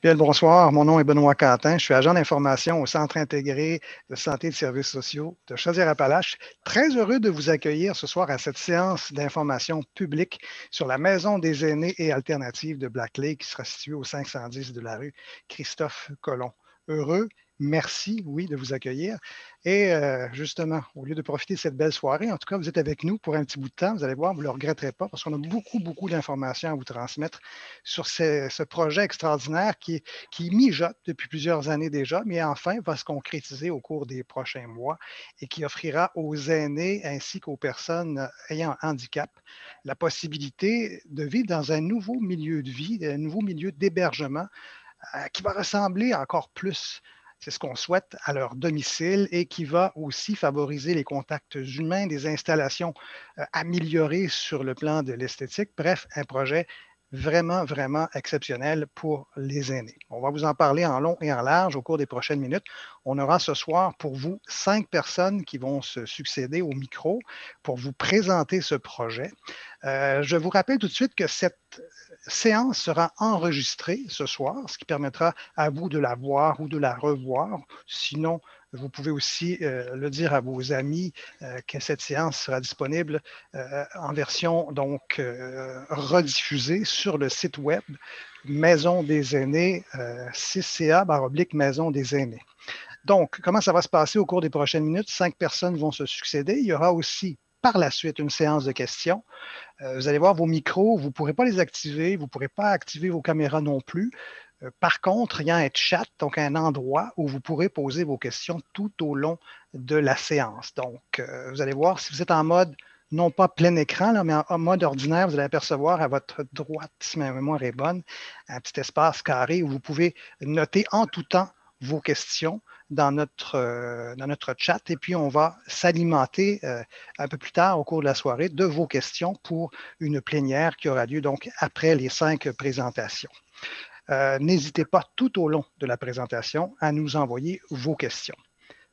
Bien le bonsoir. Mon nom est Benoît Quentin. Je suis agent d'information au Centre intégré de santé et de services sociaux de Chaudière-Appalaches. Très heureux de vous accueillir ce soir à cette séance d'information publique sur la Maison des aînés et alternative de Black Lake qui sera située au 510 de la rue Christophe-Colomb. Heureux. Merci, oui, de vous accueillir. Et justement, au lieu de profiter de cette belle soirée, en tout cas, vous êtes avec nous pour un petit bout de temps. Vous allez voir, vous ne le regretterez pas parce qu'on a beaucoup d'informations à vous transmettre sur ce projet extraordinaire qui mijote depuis plusieurs années déjà, mais enfin va se concrétiser au cours des prochains mois et qui offrira aux aînés ainsi qu'aux personnes ayant un handicap la possibilité de vivre dans un nouveau milieu de vie, un nouveau milieu d'hébergement qui va ressembler encore plus, c'est ce qu'on souhaite, à leur domicile et qui va aussi favoriser les contacts humains, des installations améliorées sur le plan de l'esthétique. Bref, un projet vraiment exceptionnel pour les aînés. On va vous en parler en long et en large au cours des prochaines minutes. On aura ce soir pour vous 5 personnes qui vont se succéder au micro pour vous présenter ce projet. Je vous rappelle tout de suite que cette séance sera enregistrée ce soir, ce qui permettra à vous de la voir ou de la revoir. Sinon, vous pouvez aussi le dire à vos amis que cette séance sera disponible en version donc rediffusée sur le site web Maison des aînés, 6ca/Maison des aînés. Donc, comment ça va se passer au cours des prochaines minutes? 5 personnes vont se succéder. Il y aura aussi par la suite une séance de questions. Vous allez voir vos micros, vous ne pourrez pas les activer, vous ne pourrez pas activer vos caméras non plus. Par contre, il y a un chat, donc un endroit où vous pourrez poser vos questions tout au long de la séance. Donc, vous allez voir, si vous êtes en mode, non pas plein écran, là, mais en mode ordinaire, vous allez apercevoir à votre droite, si ma mémoire est bonne, un petit espace carré où vous pouvez noter en tout temps vos questions dans notre chat et puis on va s'alimenter un peu plus tard au cours de la soirée de vos questions pour une plénière qui aura lieu donc après les 5 présentations. N'hésitez pas tout au long de la présentation à nous envoyer vos questions.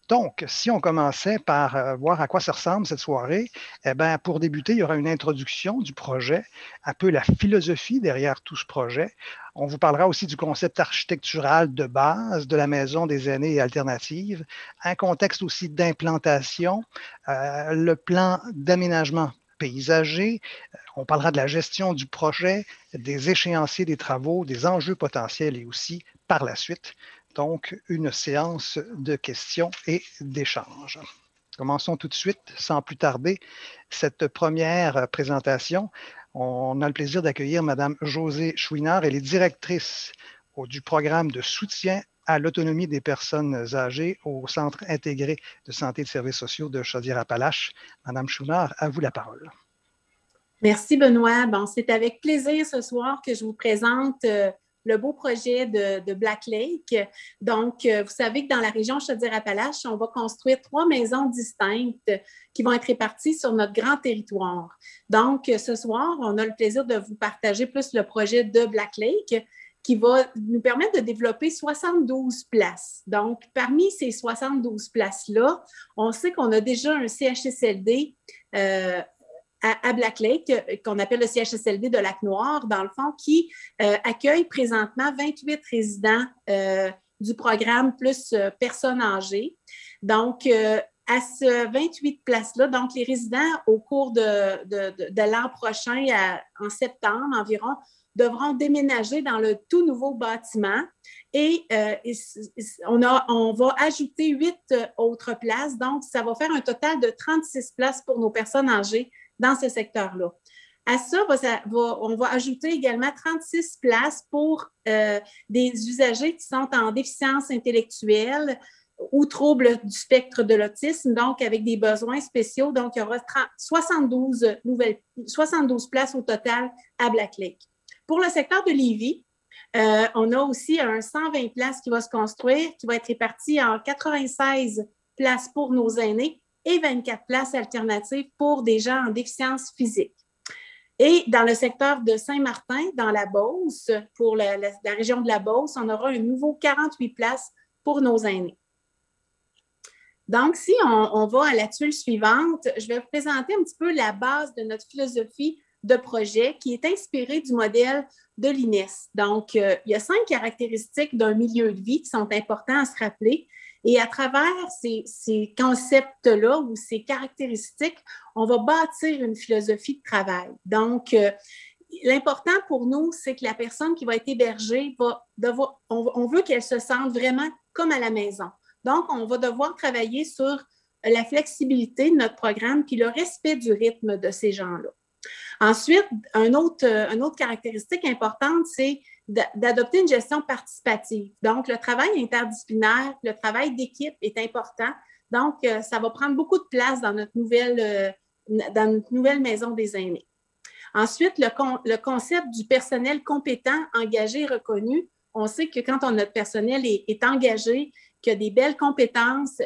Donc, si on commençait par voir à quoi ça ressemble cette soirée, eh bien, pour débuter, il y aura une introduction du projet, un peu la philosophie derrière tout ce projet. On vous parlera aussi du concept architectural de base de la Maison des aînés et alternatives, un contexte aussi d'implantation, le plan d'aménagement paysager. On parlera de la gestion du projet, des échéanciers des travaux, des enjeux potentiels et aussi, par la suite, donc une séance de questions et d'échanges. Commençons tout de suite, sans plus tarder, cette première présentation. On a le plaisir d'accueillir Mme Josée Chouinard. Elle est directrice du programme de soutien à l'autonomie des personnes âgées au Centre intégré de santé et de services sociaux de Chaudière-Appalaches. Mme Chouinard, à vous la parole. Merci, Benoît. Bon, c'est avec plaisir ce soir que je vous présente le beau projet de Black Lake. Donc, vous savez que dans la région Chaudière-Appalaches, on va construire 3 maisons distinctes qui vont être réparties sur notre grand territoire. Donc, ce soir, on a le plaisir de vous partager plus le projet de Black Lake qui va nous permettre de développer 72 places. Donc, parmi ces 72 places-là, on sait qu'on a déjà un CHSLD à Black Lake, qu'on appelle le CHSLD de Lac-Noir, dans le fond, qui accueille présentement 28 résidents du programme plus personnes âgées. Donc, à ce 28 places-là, donc les résidents, au cours de l'an prochain, en septembre environ, devront déménager dans le tout nouveau bâtiment et on va ajouter 8 autres places. Donc, ça va faire un total de 36 places pour nos personnes âgées dans ce secteur-là. À ça, on va ajouter également 36 places pour des usagers qui sont en déficience intellectuelle ou troubles du spectre de l'autisme, donc avec des besoins spéciaux. Donc, il y aura 72 places au total à Black Lake. Pour le secteur de Lévis, on a aussi un 120 places qui va se construire, qui va être réparti en 96 places pour nos aînés et 24 places alternatives pour des gens en déficience physique. Et dans le secteur de Saint-Martin, dans la Beauce, pour la région de la Beauce, on aura un nouveau 48 places pour nos aînés. Donc, si on va à la tuile suivante, je vais vous présenter un petit peu la base de notre philosophie de projet qui est inspiré du modèle de l'INES. Donc, il y a 5 caractéristiques d'un milieu de vie qui sont importantes à se rappeler. Et à travers ces concepts-là ou ces caractéristiques, on va bâtir une philosophie de travail. Donc, l'important pour nous, c'est que la personne qui va être hébergée on veut qu'elle se sente vraiment comme à la maison. Donc, on va devoir travailler sur la flexibilité de notre programme puis le respect du rythme de ces gens-là. Ensuite, une autre caractéristique importante, c'est d'adopter une gestion participative. Donc, le travail interdisciplinaire, le travail d'équipe est important. Donc, ça va prendre beaucoup de place dans notre nouvelle maison des aînés. Ensuite, le concept du personnel compétent, engagé et reconnu. On sait que quand notre personnel est engagé, qui a des belles compétences,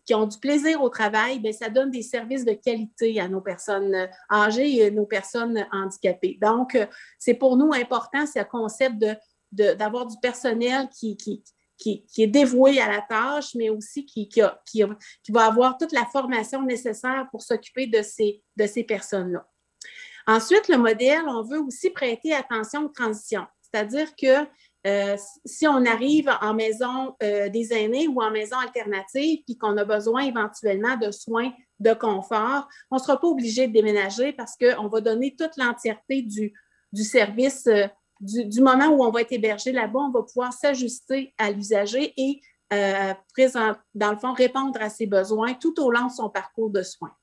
qui ont du plaisir au travail, bien, ça donne des services de qualité à nos personnes âgées et à nos personnes handicapées. Donc, c'est pour nous important, ce concept d'avoir du personnel qui est dévoué à la tâche, mais aussi qui va avoir toute la formation nécessaire pour s'occuper de ces personnes-là. Ensuite, le modèle, on veut aussi prêter attention aux transitions, c'est-à-dire que si on arrive en maison des aînés ou en maison alternative puis qu'on a besoin éventuellement de soins de confort, on ne sera pas obligé de déménager parce qu'on va donner toute l'entièreté du service, du moment où on va être hébergé là-bas, on va pouvoir s'ajuster à l'usager et, dans le fond, répondre à ses besoins tout au long de son parcours de soins.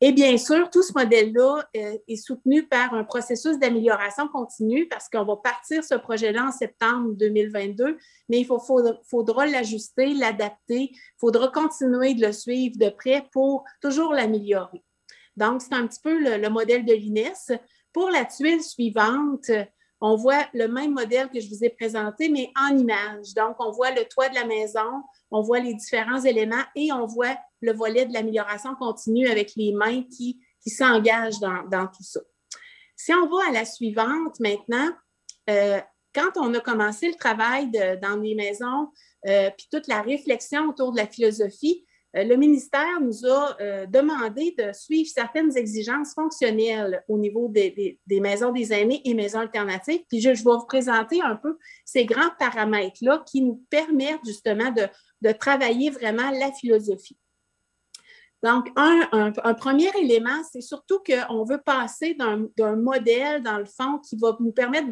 Et bien sûr, tout ce modèle-là est soutenu par un processus d'amélioration continue parce qu'on va partir ce projet-là en septembre 2022, mais il faudra l'ajuster, l'adapter, il faudra continuer de le suivre de près pour toujours l'améliorer. Donc, c'est un petit peu le modèle de l'INES. Pour la tuile suivante, on voit le même modèle que je vous ai présenté, mais en images. Donc, on voit le toit de la maison, on voit les différents éléments et on voit le volet de l'amélioration continue avec les mains qui s'engagent dans tout ça. Si on va à la suivante maintenant, quand on a commencé le travail dans les maisons, puis toute la réflexion autour de la philosophie, le ministère nous a demandé de suivre certaines exigences fonctionnelles au niveau des maisons des aînés et maisons alternatives. Puis je vais vous présenter un peu ces grands paramètres-là qui nous permettent justement de travailler vraiment la philosophie. Donc, un premier élément, c'est surtout qu'on veut passer d'un modèle, dans le fond, qui va nous permettre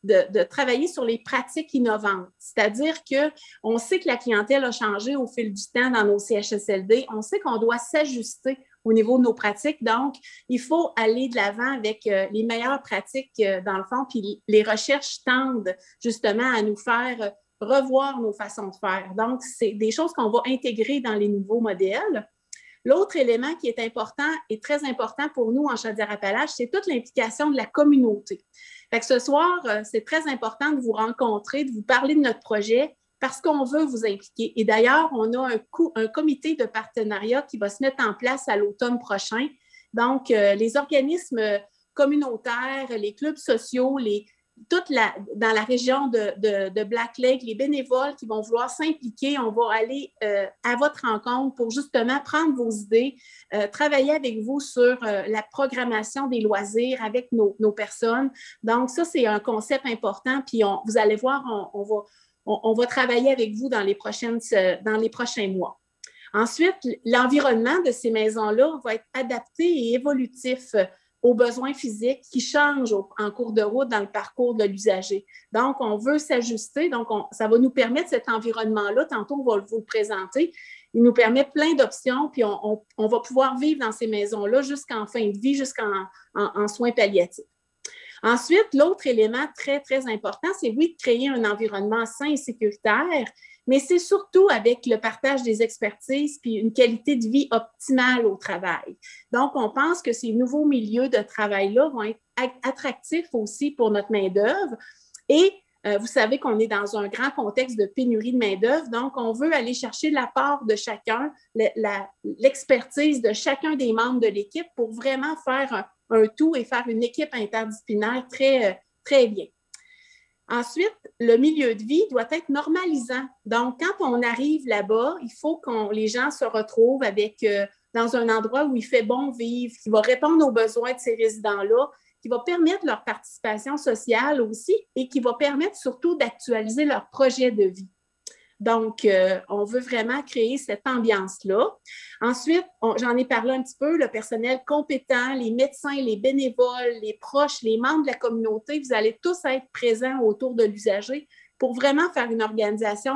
de travailler sur les pratiques innovantes. C'est-à-dire qu'on sait que la clientèle a changé au fil du temps dans nos CHSLD. On sait qu'on doit s'ajuster au niveau de nos pratiques. Donc, il faut aller de l'avant avec les meilleures pratiques, dans le fond, puis les recherches tendent justement à nous faire revoir nos façons de faire. Donc, c'est des choses qu'on va intégrer dans les nouveaux modèles. L'autre élément qui est important et très important pour nous en Chaudière-Appalaches, c'est toute l'implication de la communauté. Fait que ce soir, c'est très important de vous rencontrer, de vous parler de notre projet parce qu'on veut vous impliquer. Et d'ailleurs, on a un comité de partenariat qui va se mettre en place à l'automne prochain. Donc, les organismes communautaires, les clubs sociaux, dans la région de Black Lake, les bénévoles qui vont vouloir s'impliquer, on va aller à votre rencontre pour justement prendre vos idées, travailler avec vous sur la programmation des loisirs avec nos personnes. Donc, ça, c'est un concept important. Puis, vous allez voir, on va travailler avec vous dans les prochains mois. Ensuite, l'environnement de ces maisons-là va être adapté et évolutif aux besoins physiques qui changent en cours de route dans le parcours de l'usager. Donc, on veut s'ajuster. Donc, ça va nous permettre cet environnement-là. Tantôt, on va vous le présenter. Il nous permet plein d'options, puis on va pouvoir vivre dans ces maisons-là jusqu'en fin de vie, jusqu'en soins palliatifs. Ensuite, l'autre élément très, très important, c'est oui, de créer un environnement sain et sécuritaire, mais c'est surtout avec le partage des expertises puis une qualité de vie optimale au travail. Donc, on pense que ces nouveaux milieux de travail-là vont être attractifs aussi pour notre main-d'œuvre. Et vous savez qu'on est dans un grand contexte de pénurie de main-d'œuvre, donc on veut aller chercher l'apport de chacun, l'expertise de chacun des membres de l'équipe pour vraiment faire un tout et faire une équipe interdisciplinaire très, très bien. Ensuite, le milieu de vie doit être normalisant. Donc, quand on arrive là-bas, il faut que les gens se retrouvent dans un endroit où il fait bon vivre, qui va répondre aux besoins de ces résidents-là qui va permettre leur participation sociale aussi et qui va permettre surtout d'actualiser leur projet de vie. Donc, on veut vraiment créer cette ambiance-là. Ensuite, j'en ai parlé un petit peu, le personnel compétent, les médecins, les bénévoles, les proches, les membres de la communauté, vous allez tous être présents autour de l'usager pour vraiment faire une organisation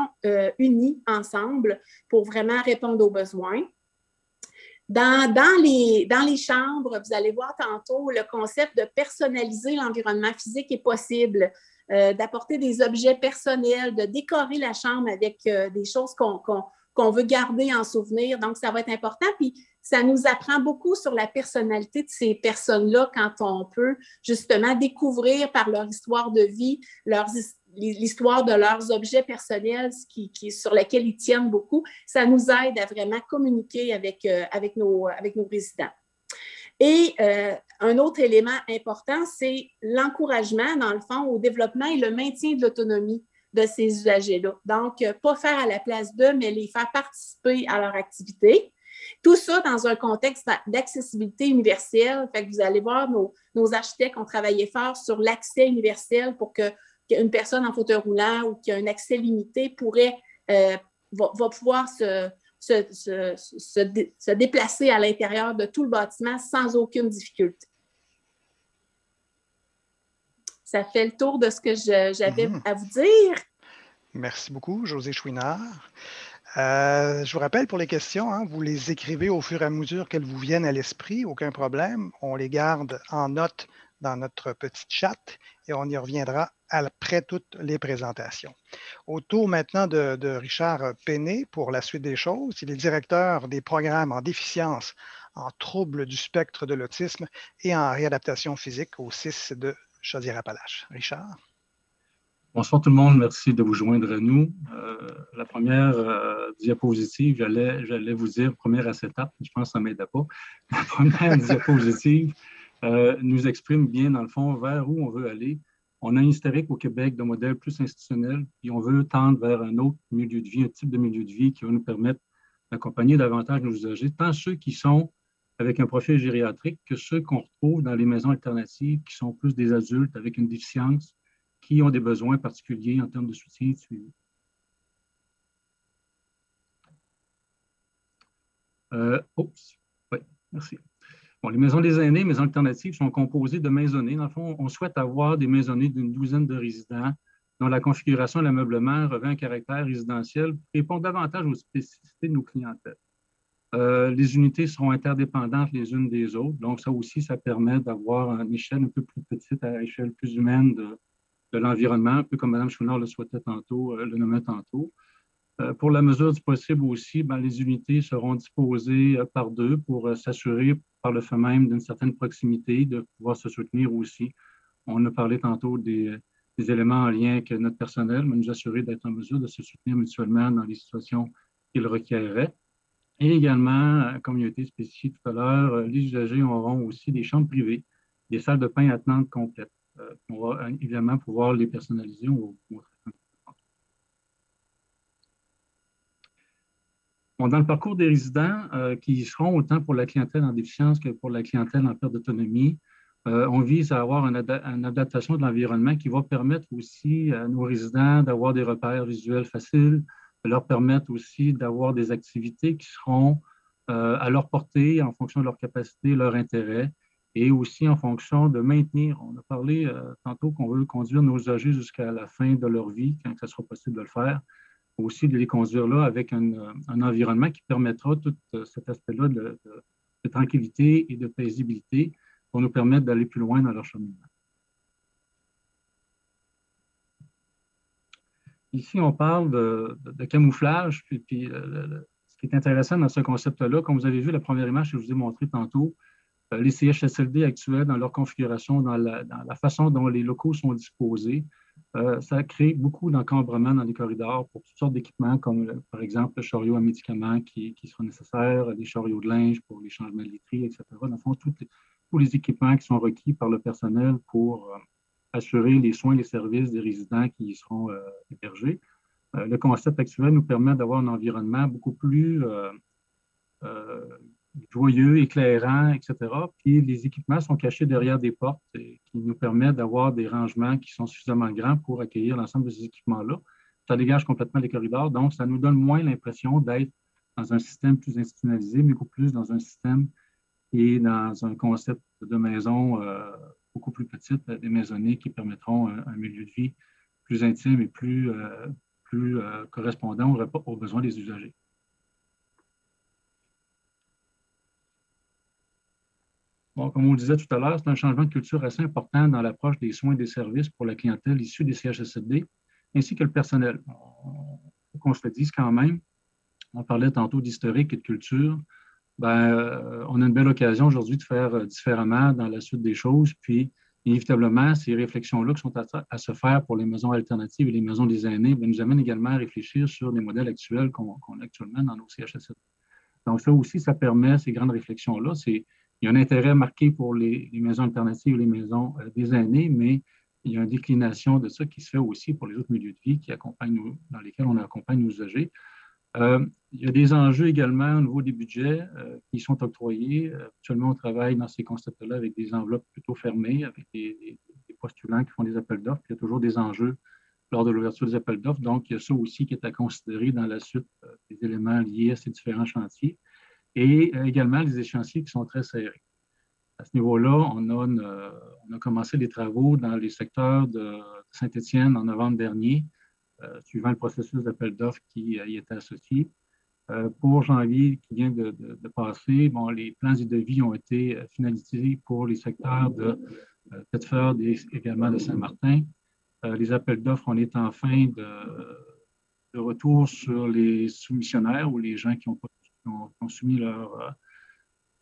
unie ensemble pour vraiment répondre aux besoins. Dans les chambres, vous allez voir tantôt, le concept de personnaliser l'environnement physique est possible. D'apporter des objets personnels, de décorer la chambre avec des choses qu'on veut garder en souvenir. Donc, ça va être important. Puis, ça nous apprend beaucoup sur la personnalité de ces personnes-là quand on peut justement découvrir par leur histoire de vie, l'histoire de leurs objets personnels sur lesquels ils tiennent beaucoup. Ça nous aide à vraiment communiquer avec nos résidents. Et un autre élément important, c'est l'encouragement, dans le fond, au développement et le maintien de l'autonomie de ces usagers-là. Donc, pas faire à la place d'eux, mais les faire participer à leur activité. Tout ça dans un contexte d'accessibilité universelle. Fait que vous allez voir, nos architectes ont travaillé fort sur l'accès universel pour qu'une personne en fauteuil roulant ou qui a un accès limité va pouvoir se déplacer à l'intérieur de tout le bâtiment sans aucune difficulté. Ça fait le tour de ce que j'avais à vous dire. Merci beaucoup, Josée Chouinard. Je vous rappelle pour les questions, hein, vous les écrivez au fur et à mesure qu'elles vous viennent à l'esprit, aucun problème. On les garde en note dans notre petit chat et on y reviendra après toutes les présentations. Au tour maintenant de Richard Péné pour la suite des choses. Il est directeur des programmes en déficience, en troubles du spectre de l'autisme et en réadaptation physique au CIS de Chaudière-Appalaches. Richard? Bonsoir tout le monde, merci de vous joindre à nous. La première diapositive, j'allais vous dire première acétate, je pense que ça ne m'aidait pas. La première diapositive nous exprime bien, dans le fond, vers où on veut aller. On a un historique au Québec de modèles plus institutionnels et on veut tendre vers un autre milieu de vie, un type de milieu de vie qui va nous permettre d'accompagner davantage nos usagers, tant ceux qui sont avec un profil gériatrique que ceux qu'on retrouve dans les maisons alternatives qui sont plus des adultes avec une déficience, qui ont des besoins particuliers en termes de soutien et de suivi. Oui, merci. Bon, les maisons des aînés, maisons alternatives, sont composées de maisonnées. Dans le fond, on souhaite avoir des maisonnées d'une douzaine de résidents dont la configuration et l'ameublement revêt un caractère résidentiel pour répondre davantage aux spécificités de nos clientèles. Les unités seront interdépendantes les unes des autres. Donc, ça aussi, ça permet d'avoir une échelle un peu plus petite à l'échelle plus humaine de l'environnement, un peu comme Mme Chouinard le souhaitait tantôt, le nommait tantôt. Pour la mesure du possible aussi, les unités seront disposées par deux pour s'assurer par le fait même d'une certaine proximité, de pouvoir se soutenir aussi. On a parlé tantôt des éléments en lien avec notre personnel, mais nous assurer d'être en mesure de se soutenir mutuellement dans les situations qu'ils requéreraient. Et également, comme il a été spécifié tout à l'heure, les usagers auront aussi des chambres privées, des salles de bain attenantes complètes. On va évidemment pouvoir les personnaliser. Bon, dans le parcours des résidents, qui seront autant pour la clientèle en déficience que pour la clientèle en perte d'autonomie, on vise à avoir une adaptation de l'environnement qui va permettre aussi à nos résidents d'avoir des repères visuels faciles, de leur permettre aussi d'avoir des activités qui seront à leur portée en fonction de leur capacité, leur intérêt, et aussi en fonction de maintenir. On a parlé tantôt qu'on veut conduire nos usagers jusqu'à la fin de leur vie, quand ça sera possible de le faire. Aussi de les conduire là avec un environnement qui permettra tout cet aspect-là de tranquillité et de paisibilité pour nous permettre d'aller plus loin dans leur cheminement. Ici, on parle de camouflage, puis ce qui est intéressant dans ce concept-là, comme vous avez vu la première image que je vous ai montrée tantôt, les CHSLD actuels, dans leur configuration, dans la façon dont les locaux sont disposés, ça crée beaucoup d'encombrement dans les corridors pour toutes sortes d'équipements, comme par exemple le chariot à médicaments qui sera nécessaire, des chariots de linge pour les changements de literie, etc. Dans le fond, tous les équipements qui sont requis par le personnel pour assurer les soins et les services des résidents qui y seront hébergés. Le concept actuel nous permet d'avoir un environnement beaucoup plus joyeux, éclairants, etc. Puis les équipements sont cachés derrière des portes qui nous permettent d'avoir des rangements qui sont suffisamment grands pour accueillir l'ensemble de ces équipements-là. Ça dégage complètement les corridors, donc ça nous donne moins l'impression d'être dans un système plus institutionnalisé, mais beaucoup plus dans un système qui est dans un concept de maison beaucoup plus petite, des maisonnées qui permettront un milieu de vie plus intime et plus correspondant aux besoins des usagers. Bon, comme on le disait tout à l'heure, c'est un changement de culture assez important dans l'approche des soins et des services pour la clientèle issue des CHSLD, ainsi que le personnel. Il faut qu'on se le dise quand même. On parlait tantôt d'historique et de culture. On a une belle occasion aujourd'hui de faire différemment dans la suite des choses. Puis, inévitablement, ces réflexions-là qui sont à se faire pour les maisons alternatives et les maisons des aînés nous amènent également à réfléchir sur les modèles actuels qu'on a actuellement dans nos CHSLD. Donc, ça aussi, ça permet ces grandes réflexions-là. Il y a un intérêt marqué pour les maisons alternatives et les maisons des aînés, mais il y a une déclination de ça qui se fait aussi pour les autres milieux de vie dans lesquels on accompagne nos usagers. Il y a des enjeux également au niveau des budgets qui sont octroyés. Actuellement, on travaille dans ces concepts-là avec des enveloppes plutôt fermées, avec des postulants qui font des appels d'offres. Il y a toujours des enjeux lors de l'ouverture des appels d'offres. Donc, il y a ça aussi qui est à considérer dans la suite des éléments liés à ces différents chantiers. Et également les échéanciers qui sont très serrés. À ce niveau-là, on a commencé les travaux dans les secteurs de Saint-Étienne en novembre dernier, suivant le processus d'appel d'offres qui y était associé. Pour janvier qui vient de passer, les plans et devis ont été finalisés pour les secteurs de Thetford et également de Saint-Martin. Les appels d'offres, on est en fin de retour sur les soumissionnaires ou les gens qui ont soumis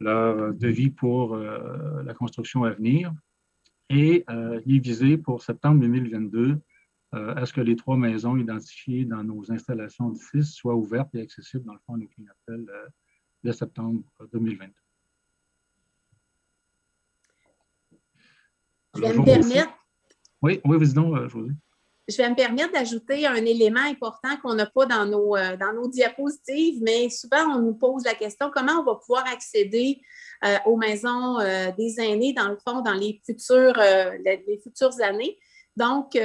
leur devis pour la construction à venir. Et il est visé pour septembre 2022 à ce que les 3 maisons identifiées dans nos installations de 6 soient ouvertes et accessibles, dans le fond, à nos clientèles dès septembre 2022. Je vais me permettre... Oui, vas-y donc, Josée. Je vais me permettre d'ajouter un élément important qu'on n'a pas dans nos diapositives, mais souvent, on nous pose la question comment on va pouvoir accéder aux maisons des aînés, dans le fond, dans les futures années. Donc,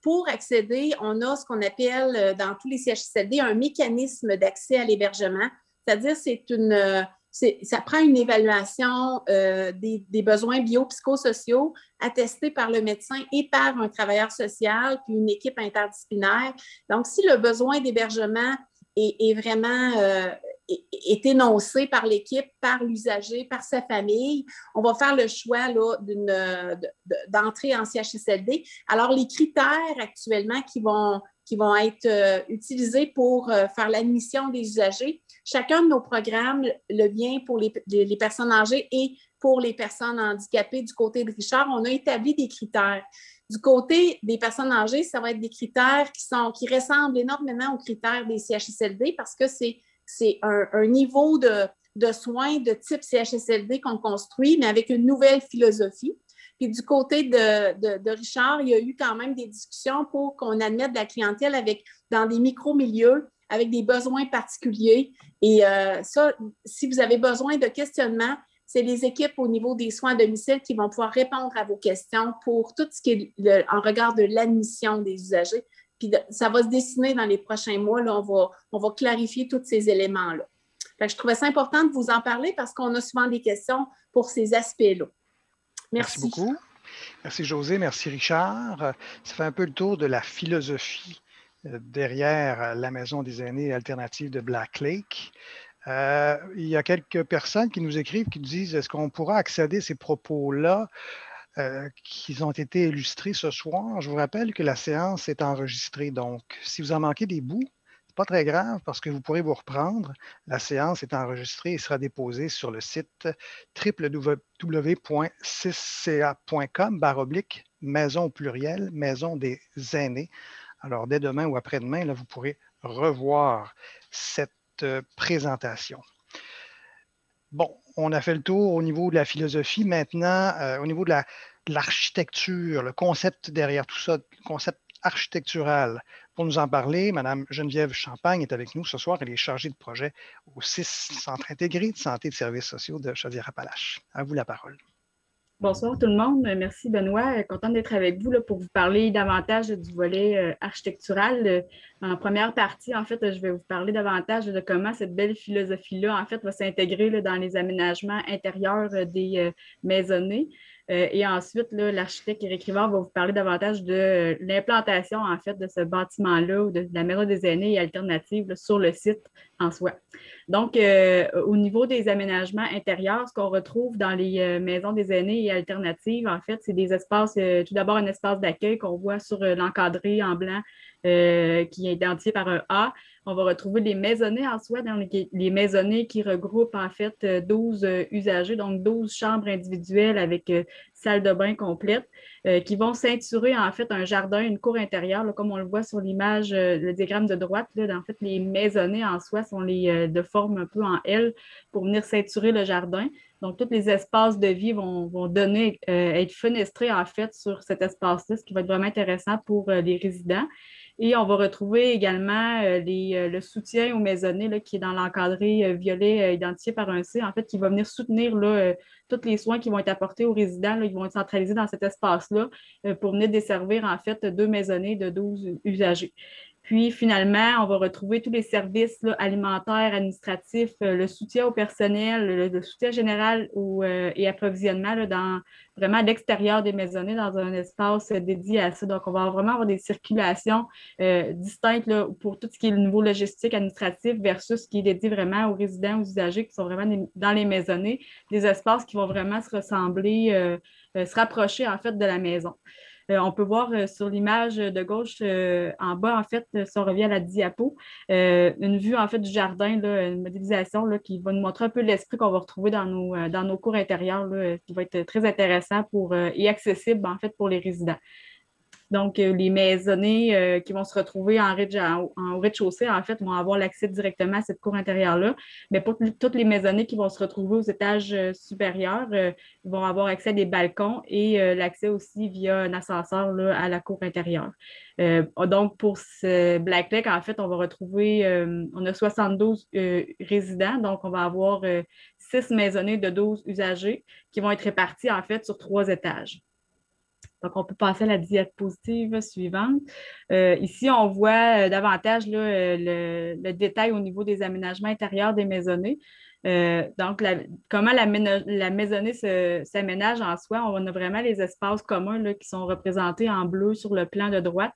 pour accéder, on a ce qu'on appelle dans tous les CHSLD un mécanisme d'accès à l'hébergement, c'est-à-dire ça prend une évaluation des besoins biopsychosociaux attestés par le médecin et par un travailleur social, puis une équipe interdisciplinaire. Donc, si le besoin d'hébergement est vraiment est énoncé par l'équipe, par l'usager, par sa famille, on va faire le choix là, d'entrer en CHSLD. Alors, les critères actuellement qui vont être utilisés pour faire l'admission des usagers, chacun de nos programmes le vient pour les personnes âgées et pour les personnes handicapées. Du côté de Richard, on a établi des critères. Du côté des personnes âgées, ça va être des critères qui ressemblent énormément aux critères des CHSLD parce que c'est un niveau de soins de type CHSLD qu'on construit, mais avec une nouvelle philosophie. Puis du côté de Richard, il y a eu quand même des discussions pour qu'on admette de la clientèle dans des micro-milieux avec des besoins particuliers. Et ça, si vous avez besoin de questionnement, c'est les équipes au niveau des soins à domicile qui vont pouvoir répondre à vos questions pour tout ce qui est en regard de l'admission des usagers. Puis ça va se dessiner dans les prochains mois. Là, on va clarifier tous ces éléments-là. Fait que je trouvais ça important de vous en parler parce qu'on a souvent des questions pour ces aspects-là. Merci beaucoup. Merci Josée, merci Richard. Ça fait un peu le tour de la philosophie derrière la Maison des aînés alternative de Black Lake. Il y a quelques personnes qui nous écrivent, qui nous disent est-ce qu'on pourra accéder à ces propos-là qui ont été illustrés ce soir? Je vous rappelle que la séance est enregistrée, donc si vous en manquez des bouts, ce n'est pas très grave parce que vous pourrez vous reprendre. La séance est enregistrée et sera déposée sur le site www.6ca.com/maison au pluriel, maison des aînés. Alors, dès demain ou après-demain, là, vous pourrez revoir cette présentation. Bon, on a fait le tour au niveau de la philosophie. Maintenant, au niveau de l'architecture, le concept derrière tout ça, le concept architecturale. Pour nous en parler, Mme Geneviève Champagne est avec nous ce soir. Elle est chargée de projet au 6 Centre intégré de santé et de services sociaux de Chaudière-Appalaches. À vous la parole. Bonsoir tout le monde. Merci Benoît. Contente d'être avec vous là, pour vous parler davantage du volet architectural. En première partie, en fait, je vais vous parler davantage de comment cette belle philosophie-là, en fait, va s'intégrer dans les aménagements intérieurs des maisonnées. Et ensuite, l'architecte Éric Rivard va vous parler davantage de l'implantation, en fait, de ce bâtiment-là ou de la maison des aînés et alternative sur le site en soi. Donc, au niveau des aménagements intérieurs, ce qu'on retrouve dans les maisons des aînés et alternatives, en fait, c'est des espaces, tout d'abord un espace d'accueil qu'on voit sur l'encadré en blanc qui est identifié par un A. On va retrouver les maisonnées en soi, dans les maisonnées qui regroupent en fait 12 usagers, donc 12 chambres individuelles avec salle de bain complète, qui vont ceinturer en fait un jardin, une cour intérieure, là, comme on le voit sur l'image, le diagramme de droite. Là, en fait, les maisonnées en soi sont de forme un peu en L pour venir ceinturer le jardin. Donc, tous les espaces de vie vont donner, être fenestrés en fait sur cet espace-là, ce qui va être vraiment intéressant pour les résidents. Et on va retrouver également le soutien aux maisonnées là, qui est dans l'encadré violet identifié par un C, en fait, qui va venir soutenir là, tous les soins qui vont être apportés aux résidents. Là, ils vont être centralisés dans cet espace-là pour venir desservir en fait 2 maisonnées de 12 usagers. Puis, finalement, on va retrouver tous les services là, alimentaires, administratifs, le soutien au personnel, le soutien général et approvisionnement là, dans vraiment à l'extérieur des maisonnées, dans un espace dédié à ça. Donc, on va vraiment avoir des circulations distinctes là, pour tout ce qui est le niveau logistique, administratif versus ce qui est dédié vraiment aux résidents, aux usagers qui sont vraiment dans les maisonnées, des espaces qui vont vraiment se ressembler, se rapprocher en fait de la maison. On peut voir sur l'image de gauche en bas, en fait, si on revient à la diapo, une vue en fait du jardin, là, une modélisation là, qui va nous montrer un peu l'esprit qu'on va retrouver dans nos cours intérieures, là, qui va être très intéressant et accessible en fait pour les résidents. Donc, les maisonnées qui vont se retrouver au rez-de-chaussée, en fait, vont avoir l'accès directement à cette cour intérieure-là. Mais pour toutes les maisonnées qui vont se retrouver aux étages supérieurs, ils vont avoir accès à des balcons et l'accès aussi via un ascenseur là, à la cour intérieure. Donc, pour ce Black Lake, en fait, on va retrouver, on a 72 résidents, donc on va avoir 6 maisonnées de 12 usagers qui vont être réparties, en fait, sur 3 étages. Donc, on peut passer à la diapositive suivante. Ici, on voit davantage là, le détail au niveau des aménagements intérieurs des maisonnées. Donc, comment la maisonnée s'aménage en soi. On a vraiment les espaces communs là, qui sont représentés en bleu sur le plan de droite.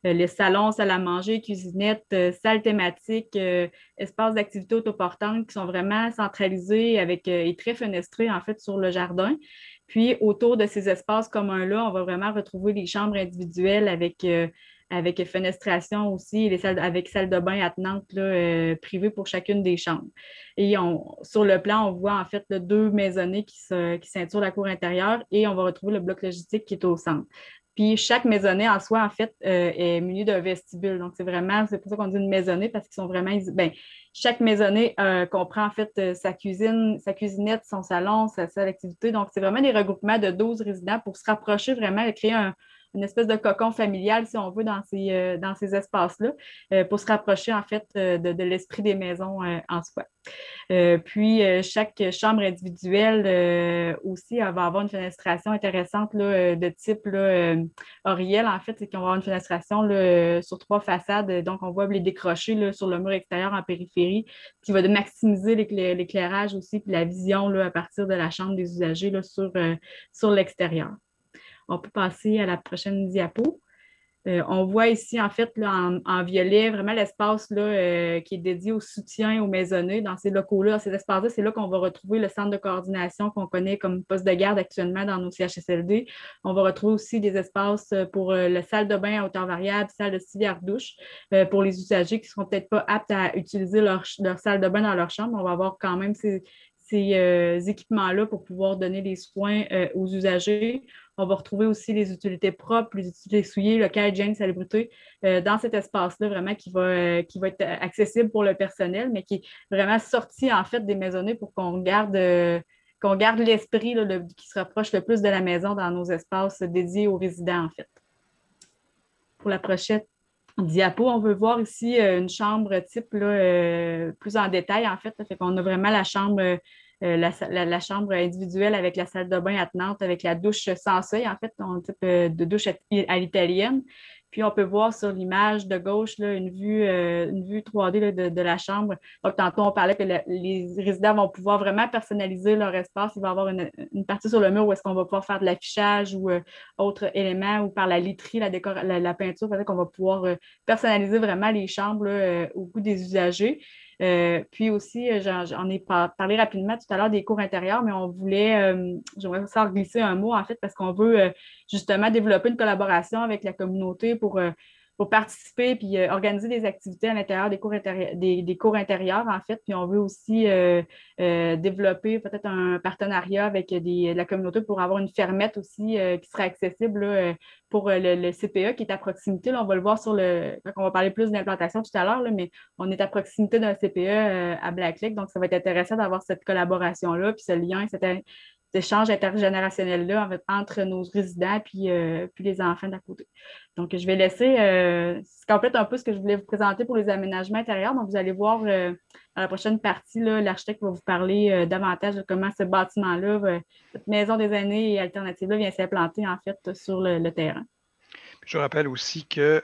Les salons, salle à manger, cuisinette, salles thématiques, espaces d'activité autoportantes qui sont vraiment centralisés et très fenestrés en fait sur le jardin. Puis, autour de ces espaces communs-là, on va vraiment retrouver les chambres individuelles avec fenestration aussi, avec salle de bain attenante là, privée pour chacune des chambres. Et sur le plan, on voit en fait là, 2 maisonnées qui ceinturent la cour intérieure et on va retrouver le bloc logistique qui est au centre. Puis chaque maisonnée en soi, en fait, est munie d'un vestibule. Donc, c'est pour ça qu'on dit une maisonnée, parce qu'ils sont vraiment. Chaque maisonnée comprend en fait sa cuisine, sa cuisinette, son salon, sa salle d'activité. Donc, c'est vraiment des regroupements de 12 résidents pour se rapprocher vraiment et créer une espèce de cocon familial, si on veut, dans ces espaces-là, pour se rapprocher en fait de l'esprit des maisons en soi. Puis, chaque chambre individuelle aussi va avoir une fenestration intéressante là, de type là, oriel, en fait, c'est qu'on va avoir une fenestration là, sur 3 façades. Donc, on voit les décrochés là, sur le mur extérieur en périphérie, qui va maximiser l'éclairage aussi, puis la vision là, à partir de la chambre des usagers là, sur l'extérieur. On peut passer à la prochaine diapo. On voit ici, en fait, là, en violet, vraiment l'espace là, qui est dédié au soutien aux maisonnées. Dans ces locaux-là, dans ces espaces-là, c'est là qu'on va retrouver le centre de coordination qu'on connaît comme poste de garde actuellement dans nos CHSLD. On va retrouver aussi des espaces pour la salle de bain à hauteur variable, salle de civière-douche, pour les usagers qui ne seront peut-être pas aptes à utiliser leur salle de bain dans leur chambre. On va avoir quand même ces équipements-là pour pouvoir donner les soins aux usagers. On va retrouver aussi les utilités propres, les utilités souillées, local, hygiène, salubrité, dans cet espace-là, vraiment, qui va être accessible pour le personnel, mais qui est vraiment sorti, en fait, des maisonnées pour qu'on garde l'esprit qui se rapproche le plus de la maison dans nos espaces dédiés aux résidents, en fait. pour la prochaine diapo. On veut voir ici une chambre type là, plus en détail, en fait. Fait qu'on a vraiment la chambre, la chambre individuelle avec la salle de bain attenante, avec la douche sans seuil, en fait, un type de douche à l'italienne. Puis on peut voir sur l'image de gauche là, une vue 3D là, de la chambre. Donc, tantôt, on parlait que les résidents vont pouvoir vraiment personnaliser leur espace. Il va y avoir une partie sur le mur où est-ce qu'on va pouvoir faire de l'affichage ou autres éléments, ou par la literie, la peinture, peut-être qu'on va pouvoir personnaliser vraiment les chambres là, au goût des usagers. Puis aussi, j'en ai parlé rapidement tout à l'heure des cours intérieurs, mais j'aimerais ça glisser un mot en fait, parce qu'on veut justement développer une collaboration avec la communauté pour participer puis organiser des activités à l'intérieur des cours intérieurs, en fait. Puis on veut aussi développer peut-être un partenariat avec la communauté pour avoir une fermette aussi qui sera accessible là, pour le CPE qui est à proximité. Là, on va le voir quand on va parler plus d'implantation tout à l'heure, là, mais on est à proximité d'un CPE à Black Lake. Donc, ça va être intéressant d'avoir cette collaboration-là, puis ce lien, cet échange intergénérationnel-là en fait, entre nos résidents puis les enfants d'à côté. Donc, je vais laisser, ça complète un peu ce que je voulais vous présenter pour les aménagements intérieurs. Donc, vous allez voir dans la prochaine partie, l'architecte va vous parler davantage de comment ce bâtiment-là, cette maison des aînés et alternative-là vient s'implanter en fait sur le terrain. Je rappelle aussi qu'il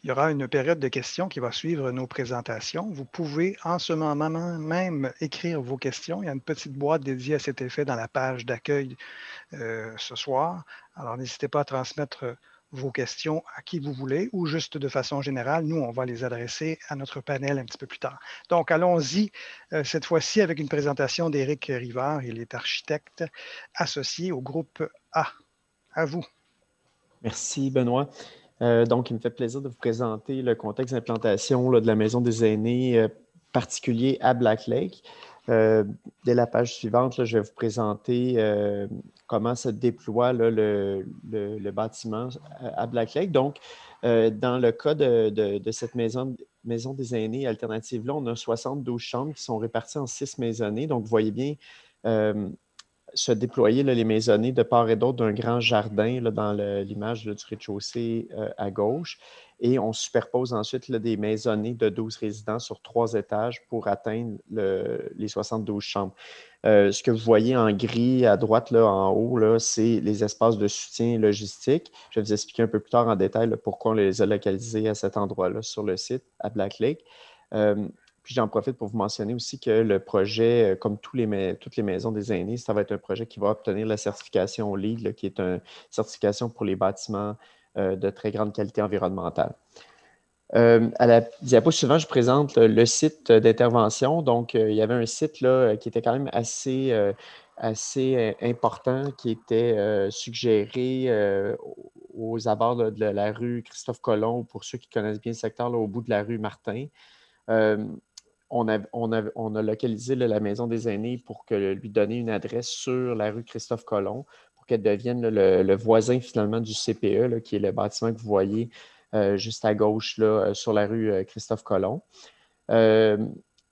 y aura une période de questions qui va suivre nos présentations. Vous pouvez en ce moment même écrire vos questions. Il y a une petite boîte dédiée à cet effet dans la page d'accueil ce soir. Alors, n'hésitez pas à transmettre vos questions à qui vous voulez ou juste de façon générale. Nous, on va les adresser à notre panel un petit peu plus tard. Donc, allons-y cette fois-ci avec une présentation d'Éric Rivard. Il est architecte associé au groupe A. À vous. Merci, Benoît. Donc, il me fait plaisir de vous présenter le contexte d'implantation de la Maison des aînés particulier à Black Lake. Dès la page suivante, là, je vais vous présenter comment se déploie là, le bâtiment à Black Lake. Donc, dans le cas de cette maison des aînés alternative-là, on a 72 chambres qui sont réparties en 6 maisonnées. Donc, vous voyez bien se déployer là, les maisonnées de part et d'autre d'un grand jardin là, dans l'image du rez-de-chaussée à gauche. Et on superpose ensuite là, des maisonnées de 12 résidents sur 3 étages pour atteindre les 72 chambres. Ce que vous voyez en gris à droite, là, en haut, là, c'est les espaces de soutien logistique. Je vais vous expliquer un peu plus tard en détail là, pourquoi on les a localisés à cet endroit-là sur le site à Black Lake. Puis j'en profite pour vous mentionner aussi que le projet, comme toutes les maisons des aînés, ça va être un projet qui va obtenir la certification LEED, là, qui est une certification pour les bâtiments de très grande qualité environnementale. À la diapo suivante, je présente le site d'intervention. Donc, il y avait un site là, qui était quand même assez important, qui était suggéré aux abords là, de la rue Christophe-Colomb, pour ceux qui connaissent bien le secteur, là, au bout de la rue Martin. On a localisé là, la Maison des aînés pour lui donner une adresse sur la rue Christophe-Colomb pour qu'elle devienne là, le voisin finalement du CPE, là, qui est le bâtiment que vous voyez juste à gauche là, sur la rue Christophe-Colomb.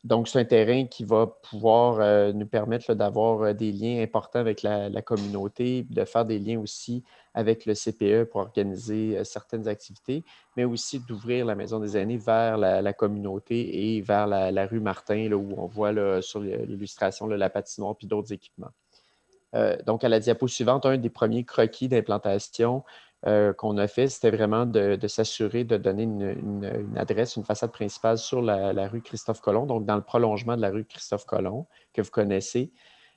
Donc, c'est un terrain qui va pouvoir nous permettre d'avoir des liens importants avec la communauté, de faire des liens aussi avec le CPE pour organiser certaines activités, mais aussi d'ouvrir la Maison des aînés vers la communauté et vers la rue Martin, là, où on voit là, sur l'illustration là, la patinoire puis d'autres équipements. Donc, à la diapo suivante, un des premiers croquis d'implantation qu'on a fait, c'était vraiment de s'assurer de donner une adresse, une façade principale sur la rue Christophe-Colomb, donc dans le prolongement de la rue Christophe-Colomb, que vous connaissez.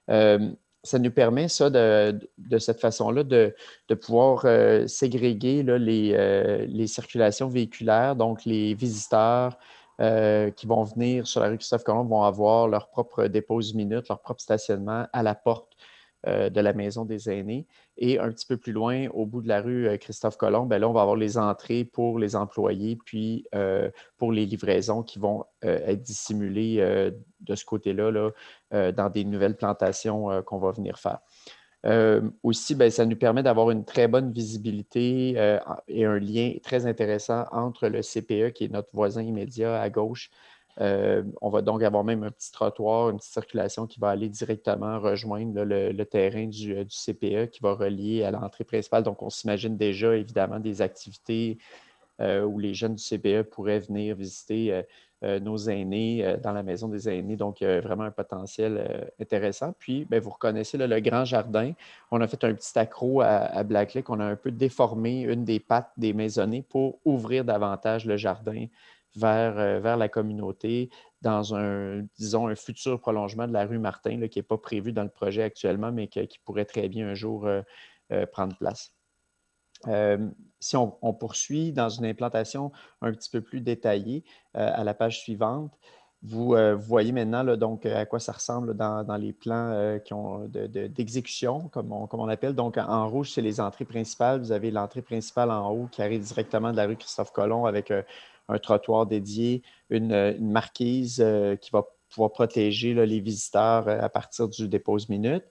Ça nous permet, ça, de cette façon-là, de pouvoir ségréguer là, les circulations véhiculaires, donc les visiteurs qui vont venir sur la rue Christophe-Colomb vont avoir leur propre dépose minute, leur propre stationnement à la porte de la Maison des aînés. Et un petit peu plus loin, au bout de la rue Christophe-Colomb, là, on va avoir les entrées pour les employés, puis pour les livraisons qui vont être dissimulées de ce côté-là, là, dans des nouvelles plantations qu'on va venir faire. Aussi, ça nous permet d'avoir une très bonne visibilité et un lien très intéressant entre le CPE, qui est notre voisin immédiat à gauche. On va donc avoir même un petit trottoir, une petite circulation qui va aller directement rejoindre là, le terrain du CPE qui va relier à l'entrée principale. Donc, on s'imagine déjà, évidemment, des activités où les jeunes du CPE pourraient venir visiter nos aînés dans la maison des aînés. Donc, vraiment un potentiel intéressant. Puis, bien, vous reconnaissez là, le grand jardin. On a fait un petit accro à Black Lake. On a un peu déformé une des pattes des maisonnées pour ouvrir davantage le jardin vers la communauté dans disons, un futur prolongement de la rue Martin là, qui n'est pas prévu dans le projet actuellement, mais qui pourrait très bien un jour prendre place. Si on poursuit dans une implantation un petit peu plus détaillée à la page suivante, vous voyez maintenant là, donc, à quoi ça ressemble là, dans les plans d'exécution, comme on appelle. Donc, en rouge, c'est les entrées principales. Vous avez l'entrée principale en haut qui arrive directement de la rue Christophe-Colomb avec un trottoir dédié, une marquise qui va pouvoir protéger là, les visiteurs à partir du dépose-minute.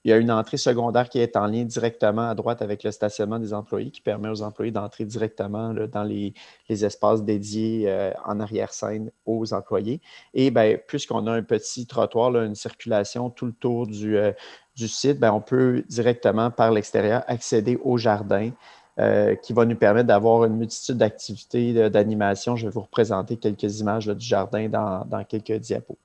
Il y a une entrée secondaire qui est en lien directement à droite avec le stationnement des employés qui permet aux employés d'entrer directement là, dans les espaces dédiés en arrière-scène aux employés. Et bien, puisqu'on a un petit trottoir, là, une circulation tout le tour du site, bien, on peut directement par l'extérieur accéder au jardin qui va nous permettre d'avoir une multitude d'activités d'animation. Je vais vous représenter quelques images là, du jardin dans quelques diapos.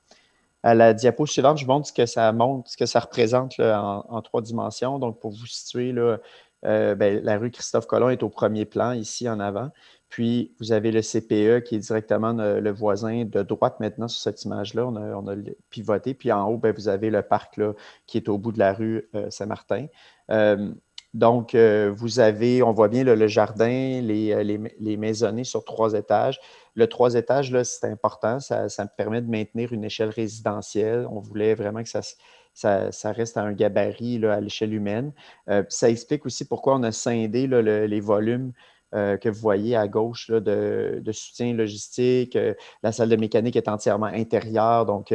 À la diapo suivante, je montre ce que ça représente là, en 3 dimensions. Donc, pour vous situer, là, la rue Christophe-Colomb est au premier plan, ici en avant. Puis, vous avez le CPE qui est directement le voisin de droite maintenant sur cette image-là. On a pivoté. Puis, en haut, bien, vous avez le parc là, qui est au bout de la rue Saint-Martin. Donc, on voit bien là, le jardin, les maisonnées sur 3 étages. Le 3 étages, là, c'est important. Ça me permet de maintenir une échelle résidentielle. On voulait vraiment que ça reste à un gabarit là, à l'échelle humaine. Ça explique aussi pourquoi on a scindé là, les volumes que vous voyez à gauche là, de soutien logistique. La salle de mécanique est entièrement intérieure. Donc,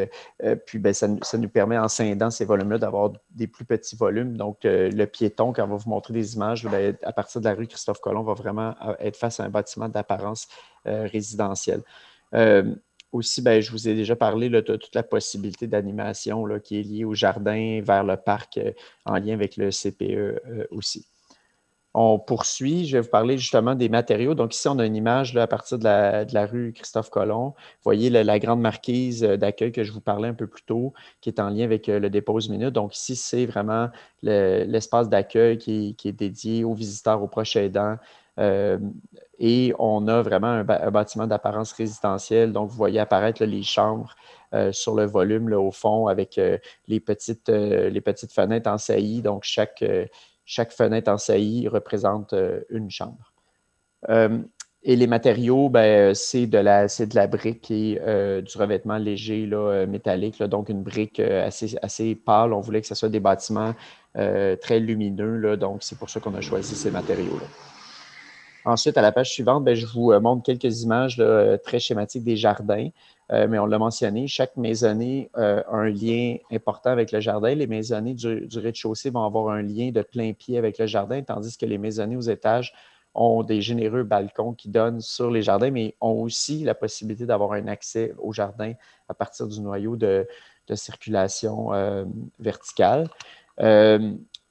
puis ben, ça nous permet, en scindant ces volumes-là, d'avoir des plus petits volumes. Donc, le piéton, quand on va vous montrer des images, ben, à partir de la rue Christophe-Colomb, va vraiment être face à un bâtiment d'apparence résidentielle. Aussi, ben, je vous ai déjà parlé là, de toute la possibilité d'animation qui est liée au jardin, vers le parc, en lien avec le CPE aussi. On poursuit, je vais vous parler justement des matériaux. Donc ici, on a une image là, à partir de la rue Christophe-Colomb. Vous voyez la grande marquise d'accueil que je vous parlais un peu plus tôt, qui est en lien avec le dépose-minute. Donc ici, c'est vraiment l'espace d'accueil qui est dédié aux visiteurs, aux proches aidants. Et on a vraiment un bâtiment d'apparence résidentielle. Donc, vous voyez apparaître là, les chambres sur le volume là, au fond avec les petites fenêtres en saillie. Donc, chaque fenêtre en saillie représente une chambre. Et les matériaux, ben, c'est de la brique et du revêtement léger là, métallique, là, donc une brique assez pâle. On voulait que ce soit des bâtiments très lumineux, là, donc c'est pour ça qu'on a choisi ces matériaux-là. Ensuite, à la page suivante, ben, je vous montre quelques images là, très schématiques des jardins. Mais on l'a mentionné, chaque maisonnée a un lien important avec le jardin. Les maisonnées du rez-de-chaussée vont avoir un lien de plein pied avec le jardin, tandis que les maisonnées aux étages ont des généreux balcons qui donnent sur les jardins, mais ont aussi la possibilité d'avoir un accès au jardin à partir du noyau de circulation verticale.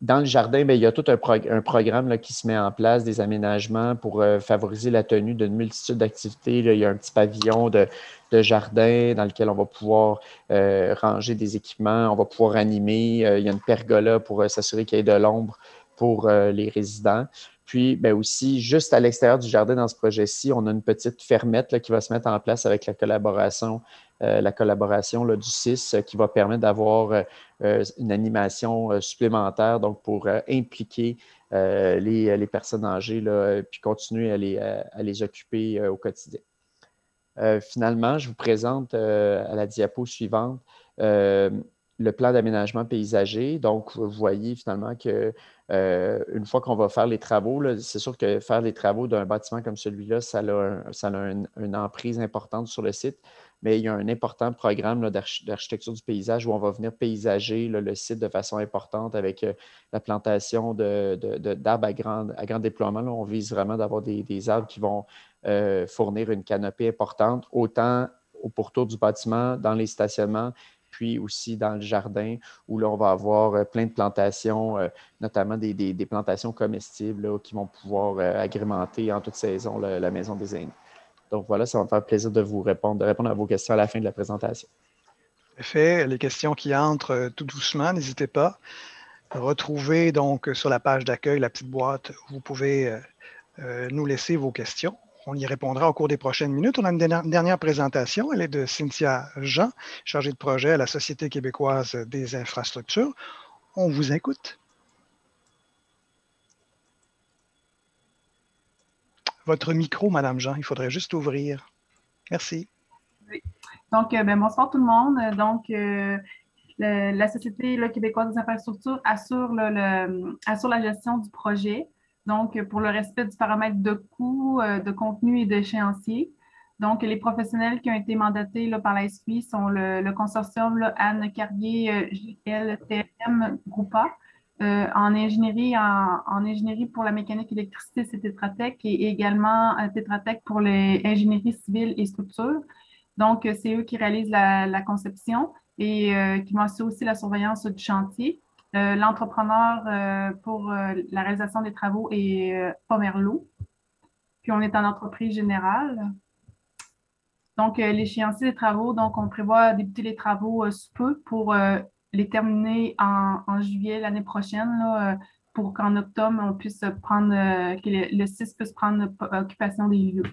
Dans le jardin, bien, il y a tout un programme là, qui se met en place, des aménagements pour favoriser la tenue d'une multitude d'activités. Il y a un petit pavillon de jardin dans lequel on va pouvoir ranger des équipements, on va pouvoir animer. Il y a une pergola pour s'assurer qu'il y ait de l'ombre pour les résidents. Puis, bien aussi, juste à l'extérieur du jardin, dans ce projet-ci, on a une petite fermette là, qui va se mettre en place avec la collaboration là, du CIS qui va permettre d'avoir une animation supplémentaire donc pour impliquer les personnes âgées là, puis continuer à les occuper au quotidien. Finalement, je vous présente à la diapo suivante le plan d'aménagement paysager. Donc, vous voyez finalement que une fois qu'on va faire les travaux, c'est sûr que faire les travaux d'un bâtiment comme celui-là, ça a une emprise importante sur le site, mais il y a un important programme d'architecture du paysage où on va venir paysager le site de façon importante avec la plantation d'arbres à grand déploiement. Là, on vise vraiment d'avoir des arbres qui vont fournir une canopée importante, autant au pourtour du bâtiment, dans les stationnements, puis aussi dans le jardin où là, on va avoir plein de plantations, notamment des plantations comestibles là, qui vont pouvoir agrémenter en toute saison la Maison des aînés. Donc voilà, ça va me faire plaisir de répondre à vos questions à la fin de la présentation. Fait, les questions qui entrent tout doucement, n'hésitez pas. Retrouvez donc sur la page d'accueil la petite boîte où vous pouvez nous laisser vos questions. On y répondra au cours des prochaines minutes. On a une dernière présentation. Elle est de Cynthia Jean, chargée de projet à la Société québécoise des infrastructures. On vous écoute. Votre micro, Madame Jean, il faudrait juste ouvrir. Merci. Oui. Donc, bonsoir tout le monde. Donc, la Société québécoise des infrastructures assure la gestion du projet. Donc, pour le respect du paramètre de coût, de contenu et d'échéancier. Donc, les professionnels qui ont été mandatés par la SQI sont le consortium Anne Carrier, JLTM Groupa. En ingénierie pour la mécanique et l'électricité, c'est Tetra Tech et également Tetra Tech pour les ingénieries civiles et structures. Donc, c'est eux qui réalisent la conception et qui m'assurent aussi la surveillance du chantier. L'entrepreneur pour la réalisation des travaux est Pomerleau. Puis, on est en entreprise générale. Donc, l'échéancier des travaux, donc on prévoit débuter les travaux sous peu pour les terminer en juillet l'année prochaine, là, pour qu'en octobre, on puisse prendre, que le 6 puisse prendre occupation des lieux.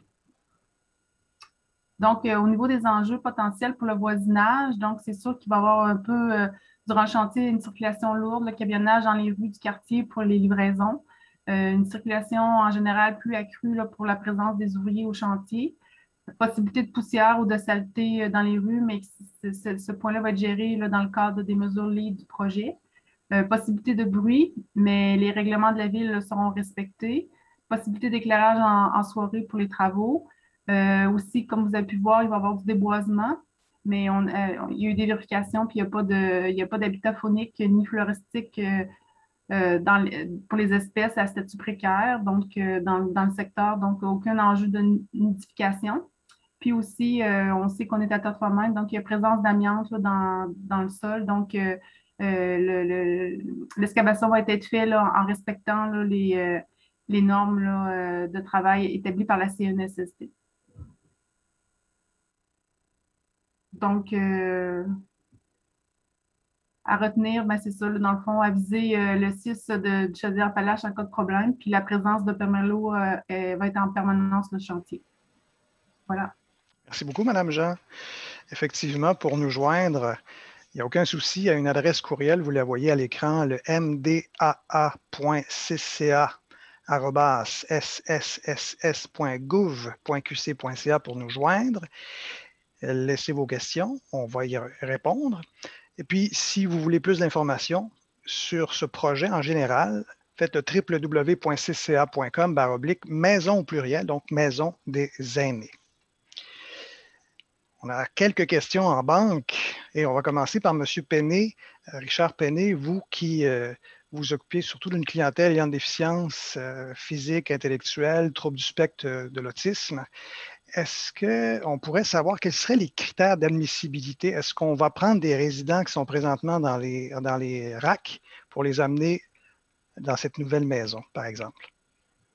Donc, au niveau des enjeux potentiels pour le voisinage, donc c'est sûr qu'il va y avoir un peu, durant le chantier, une circulation lourde, le cabionnage dans les rues du quartier pour les livraisons, une circulation en général plus accrue là, pour la présence des ouvriers au chantier, possibilité de poussière ou de saleté dans les rues, mais ce point-là va être géré là, dans le cadre des mesures LEED du projet. Possibilité de bruit, mais les règlements de la ville là, seront respectés. Possibilité d'éclairage en soirée pour les travaux. Aussi, comme vous avez pu voir, il va y avoir du déboisement, mais il y a eu des vérifications, puis il n'y a pas d'habitat faunique ni floristique pour les espèces à statut précaire, donc dans le secteur, donc aucun enjeu de nidification. Puis aussi, on sait qu'on est à 80 mètres, donc il y a présence d'amiante dans le sol, donc l'excavation va être faite là, en respectant là, les normes là, de travail établies par la CNSST. Donc, à retenir, ben, c'est ça, là, dans le fond, aviser le 6 de Chaudière-Appalaches en cas de problème, puis la présence de Pomerleau va être en permanence le chantier. Voilà. Merci beaucoup, Mme Jean. Effectivement, pour nous joindre, il n'y a aucun souci, il y a une adresse courriel, vous la voyez à l'écran, le mdaa.cca@sss.gouv.qc.ca pour nous joindre. Laissez vos questions, on va y répondre. Et puis, si vous voulez plus d'informations sur ce projet en général, faites le www.cca.com/maison au pluriel, donc Maison des aînés. On a quelques questions en banque et on va commencer par M. Pennet, Richard Pennet, vous qui vous occupez surtout d'une clientèle ayant une déficience physique, intellectuelle, trouble du spectre de l'autisme. Est-ce qu'on pourrait savoir quels seraient les critères d'admissibilité? Est-ce qu'on va prendre des résidents qui sont présentement dans les RAC pour les amener dans cette nouvelle maison, par exemple?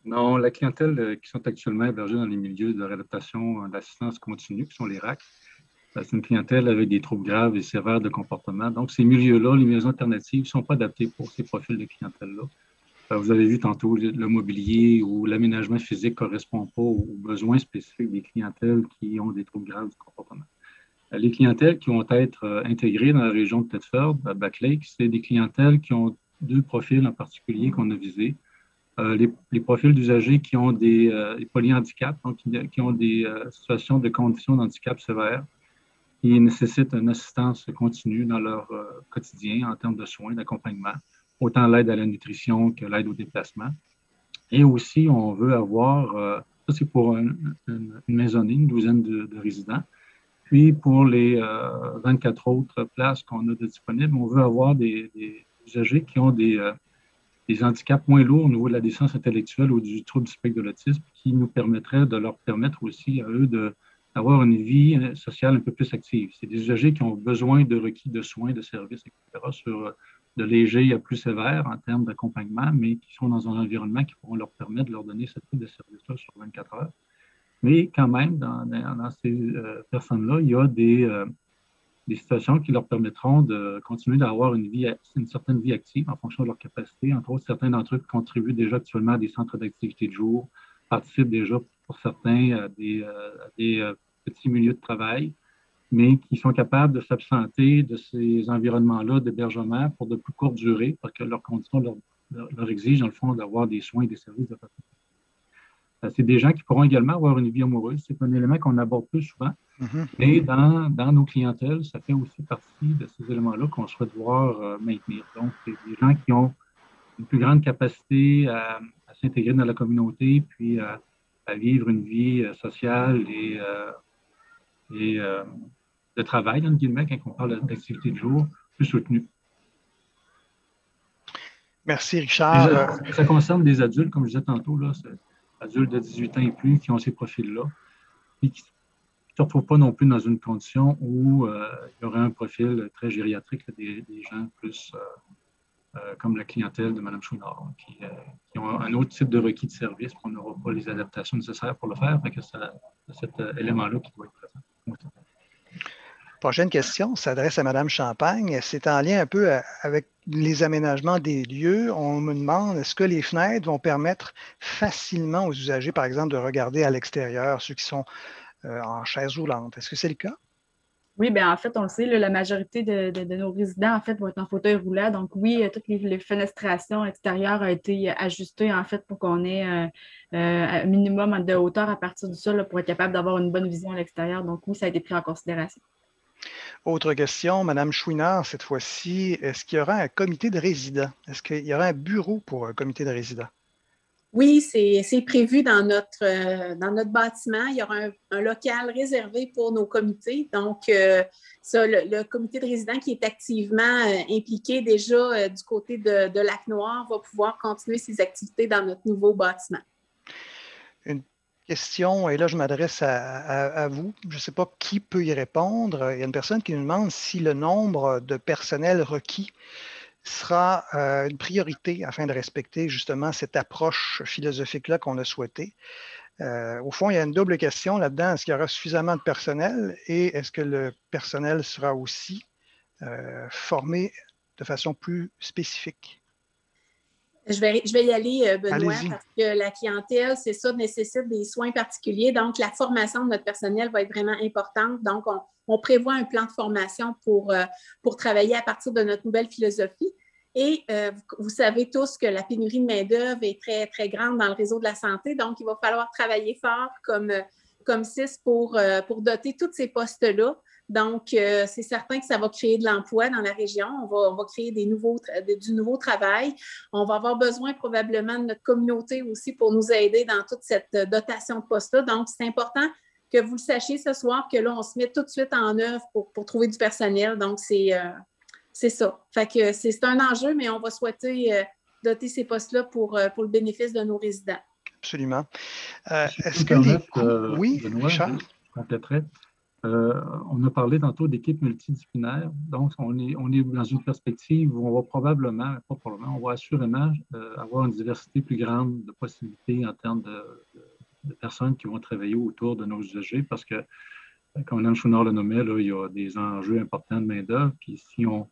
Non, la clientèle qui sont actuellement hébergées dans les milieux de réadaptation d'assistance continue, qui sont les RAC, c'est une clientèle avec des troubles graves et sévères de comportement. Donc, ces milieux-là, les maisons alternatives ne sont pas adaptées pour ces profils de clientèle-là. Vous avez vu tantôt, le mobilier ou l'aménagement physique ne correspond pas aux besoins spécifiques des clientèles qui ont des troubles graves du comportement. Les clientèles qui vont être intégrées dans la région de Thetford, à Black Lake, c'est des clientèles qui ont deux profils en particulier qu'on a visés. Les profils d'usagers qui ont des polyhandicaps, donc qui ont des situations de conditions d'handicap sévères, qui nécessitent une assistance continue dans leur quotidien en termes de soins, d'accompagnement, autant l'aide à la nutrition que l'aide au déplacement. Et aussi, on veut avoir, ça c'est pour une maisonnée, une douzaine de résidents. Puis pour les 24 autres places qu'on a de disponibles, on veut avoir des usagers qui ont des handicaps moins lourds au niveau de la déficience intellectuelle ou du trouble du spectre de l'autisme qui nous permettraient de leur permettre aussi à eux de d'avoir une vie sociale un peu plus active. C'est des usagers qui ont besoin de requis de soins, de services, etc., sur de légers à plus sévères en termes d'accompagnement, mais qui sont dans un environnement qui pourront leur permettre de leur donner ce type de service-là sur 24 heures. Mais quand même, dans ces personnes-là, il y a des situations qui leur permettront de continuer d'avoir une certaine vie active en fonction de leur capacité. Entre autres, certains d'entre eux contribuent déjà actuellement à des centres d'activité de jour, participent déjà pour certains à des petits milieux de travail, mais qui sont capables de s'absenter de ces environnements-là d'hébergement pour de plus courtes durées, parce que leurs conditions leur exigent, dans le fond, d'avoir des soins et des services de façon. C'est des gens qui pourront également avoir une vie amoureuse. C'est un élément qu'on aborde plus souvent, mais dans nos clientèles, ça fait aussi partie de ces éléments-là qu'on souhaite voir maintenir. Donc, c'est des gens qui ont une plus grande capacité à s'intégrer dans la communauté, puis à vivre une vie sociale et de travail, entre guillemets, quand on parle d'activité de jour, plus soutenue. Merci, Richard. Ça concerne des adultes, comme je disais tantôt, là, adultes de 18 ans et plus qui ont ces profils-là, et qui ne se retrouvent pas non plus dans une condition où il y aurait un profil très gériatrique, des gens plus comme la clientèle de Mme Chouinard, qui ont un autre type de requis de service, qu'on n'aura pas les adaptations nécessaires pour le faire, fait que c'est cet élément-là qui doit être présent. Prochaine question s'adresse à Mme Champagne. C'est en lien un peu avec les aménagements des lieux. On me demande, est-ce que les fenêtres vont permettre facilement aux usagers, par exemple, de regarder à l'extérieur, ceux qui sont en chaise roulante? Est-ce que c'est le cas? Oui, bien en fait, on le sait, là, la majorité de nos résidents, en fait, vont être en fauteuil roulant. Donc, oui, toutes les fenestrations extérieures ont été ajustées, en fait, pour qu'on ait un minimum de hauteur à partir du sol là, pour être capable d'avoir une bonne vision à l'extérieur. Donc, oui, ça a été pris en considération. Autre question, Mme Chouinard, cette fois-ci, est-ce qu'il y aura un comité de résidents? Est-ce qu'il y aura un bureau pour un comité de résidents? Oui, c'est prévu dans notre bâtiment. Il y aura un local réservé pour nos comités. Donc, le comité de résidents qui est activement impliqué déjà du côté de Lac-Noir va pouvoir continuer ses activités dans notre nouveau bâtiment. Une question, et là, je m'adresse à vous. Je ne sais pas qui peut y répondre. Il y a une personne qui nous demande si le nombre de personnel requis sera une priorité afin de respecter justement cette approche philosophique-là qu'on a souhaitée. Au fond, il y a une double question là-dedans. Est-ce qu'il y aura suffisamment de personnel et est-ce que le personnel sera aussi formé de façon plus spécifique? Je vais y aller, Benoît, parce que la clientèle, c'est ça, nécessite des soins particuliers. Donc, la formation de notre personnel va être vraiment importante. Donc, on prévoit un plan de formation pour travailler à partir de notre nouvelle philosophie. Et vous savez tous que la pénurie de main-d'œuvre est très, très grande dans le réseau de la santé. Donc, il va falloir travailler fort comme CIS pour doter tous ces postes-là. Donc, c'est certain que ça va créer de l'emploi dans la région. On va créer du nouveau travail. On va avoir besoin probablement de notre communauté aussi pour nous aider dans toute cette dotation de postes-là. Donc, c'est important que vous le sachiez ce soir, que là, on se met tout de suite en œuvre pour trouver du personnel. Donc, c'est ça. Fait que c'est un enjeu, mais on va souhaiter doter ces postes-là pour le bénéfice de nos résidents. Absolument. Est-ce que les coûts... Oui, Richard? Je compléterai. On a parlé tantôt d'équipes multidisciplinaires. Donc, on est dans une perspective où on va on va assurément avoir une diversité plus grande de possibilités en termes de personnes qui vont travailler autour de nos usagers parce que, comme Mme Chouinard le nommait, là, il y a des enjeux importants de main-d'œuvre. Puis si on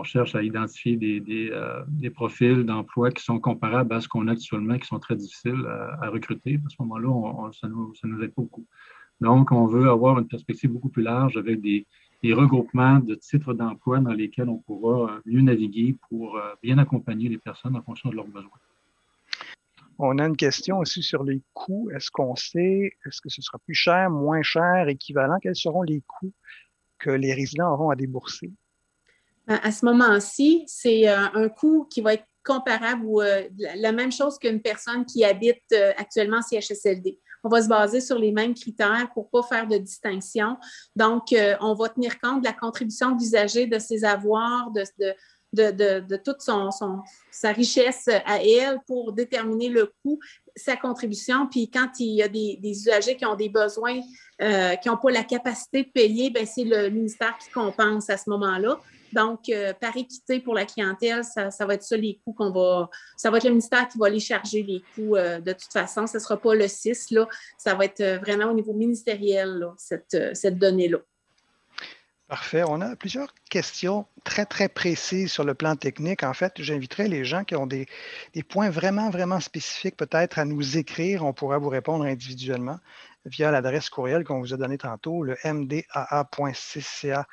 cherche à identifier des profils d'emploi qui sont comparables à ce qu'on a actuellement, qui sont très difficiles à recruter, à ce moment-là, ça nous aide pas beaucoup. Donc, on veut avoir une perspective beaucoup plus large avec des regroupements de titres d'emploi dans lesquels on pourra mieux naviguer pour bien accompagner les personnes en fonction de leurs besoins. On a une question aussi sur les coûts. Est-ce qu'on sait, est-ce que ce sera plus cher, moins cher, équivalent? Quels seront les coûts que les résidents auront à débourser? À ce moment-ci, c'est un coût qui va être comparable ou la même chose qu'une personne qui habite actuellement en CHSLD. On va se baser sur les mêmes critères pour ne pas faire de distinction. Donc, on va tenir compte de la contribution de l'usager, de ses avoirs, de toute sa richesse à elle pour déterminer le coût sa contribution. Puis quand il y a des usagers qui ont des besoins, qui n'ont pas la capacité de payer, bien, c'est le ministère qui compense à ce moment-là. Donc, par équité pour la clientèle, ça va être ça les coûts ça va être le ministère qui va aller charger les coûts de toute façon. Ce ne sera pas le CIS, là. Ça va être vraiment au niveau ministériel, là, cette donnée-là. Parfait. On a plusieurs questions très, très précises sur le plan technique. En fait, j'inviterai les gens qui ont des points vraiment, vraiment spécifiques peut-être à nous écrire. On pourra vous répondre individuellement via l'adresse courriel qu'on vous a donnée tantôt, le mdaa.cca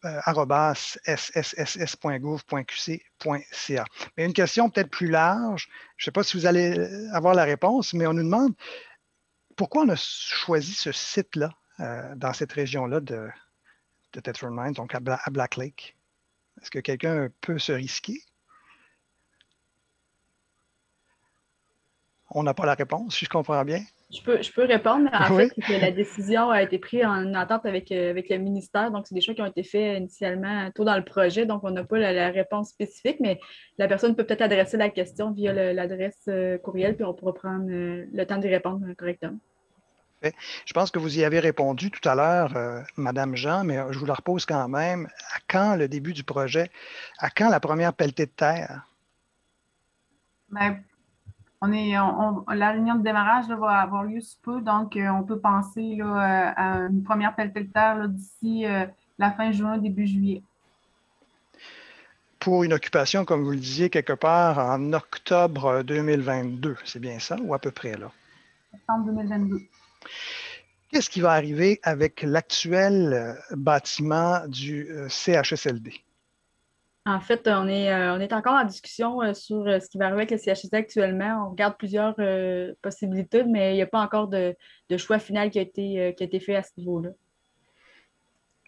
@sss.gouv.qc.ca. Mais une question peut-être plus large, je ne sais pas si vous allez avoir la réponse, mais on nous demande pourquoi on a choisi ce site-là dans cette région-là de Thetford Mines, donc à Black Lake. Est-ce que quelqu'un peut se risquer? On n'a pas la réponse, si je comprends bien. Je peux répondre, mais en Oui. fait, c'est que la décision a été prise en entente avec le ministère. Donc, c'est des choix qui ont été faits initialement tôt dans le projet. Donc, on n'a pas la réponse spécifique, mais la personne peut peut-être adresser la question via l'adresse courriel, puis on pourra prendre le temps d'y répondre correctement. Je pense que vous y avez répondu tout à l'heure, Madame Jean, mais je vous la repose quand même. À quand le début du projet? À quand la première pelletée de terre? Bien, la réunion de démarrage là, va avoir lieu sous peu, donc on peut penser là, à une première pelletée de terre d'ici la fin juin, début juillet. Pour une occupation, comme vous le disiez, quelque part en octobre 2022, c'est bien ça, ou à peu près là? Septembre 2022. Qu'est-ce qui va arriver avec l'actuel bâtiment du CHSLD? En fait, on est encore en discussion sur ce qui va arriver avec le CHSLD actuellement. On regarde plusieurs possibilités, mais il n'y a pas encore de choix final qui a été fait à ce niveau-là.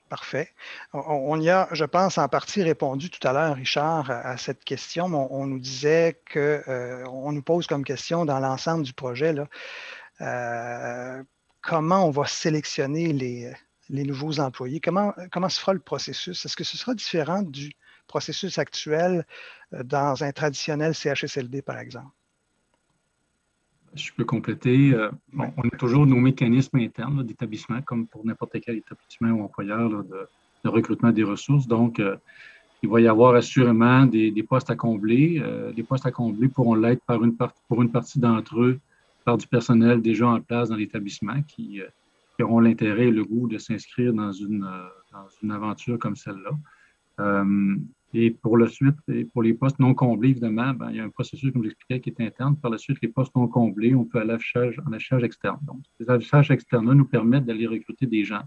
Parfait. On y a, je pense, en partie répondu tout à l'heure, Richard, à cette question. On nous disait qu'on nous pose comme question dans l'ensemble du projet, là, comment on va sélectionner les nouveaux employés? Comment se fera le processus? Est-ce que ce sera différent du processus actuel dans un traditionnel CHSLD, par exemple? Je peux compléter. On a toujours nos mécanismes internes d'établissement, comme pour n'importe quel établissement ou employeur là, de recrutement des ressources. Donc, il va y avoir assurément des postes à combler. Les postes à combler pourront l'être pour une partie d'entre eux par du personnel déjà en place dans l'établissement qui auront l'intérêt et le goût de s'inscrire dans une aventure comme celle-là. Et pour la suite, et pour les postes non comblés, évidemment, il y a un processus, comme j'expliquais, qui est interne. Par la suite, les postes non comblés, on peut aller en affichage externe. Donc, ces affichages externes-là nous permettent d'aller recruter des gens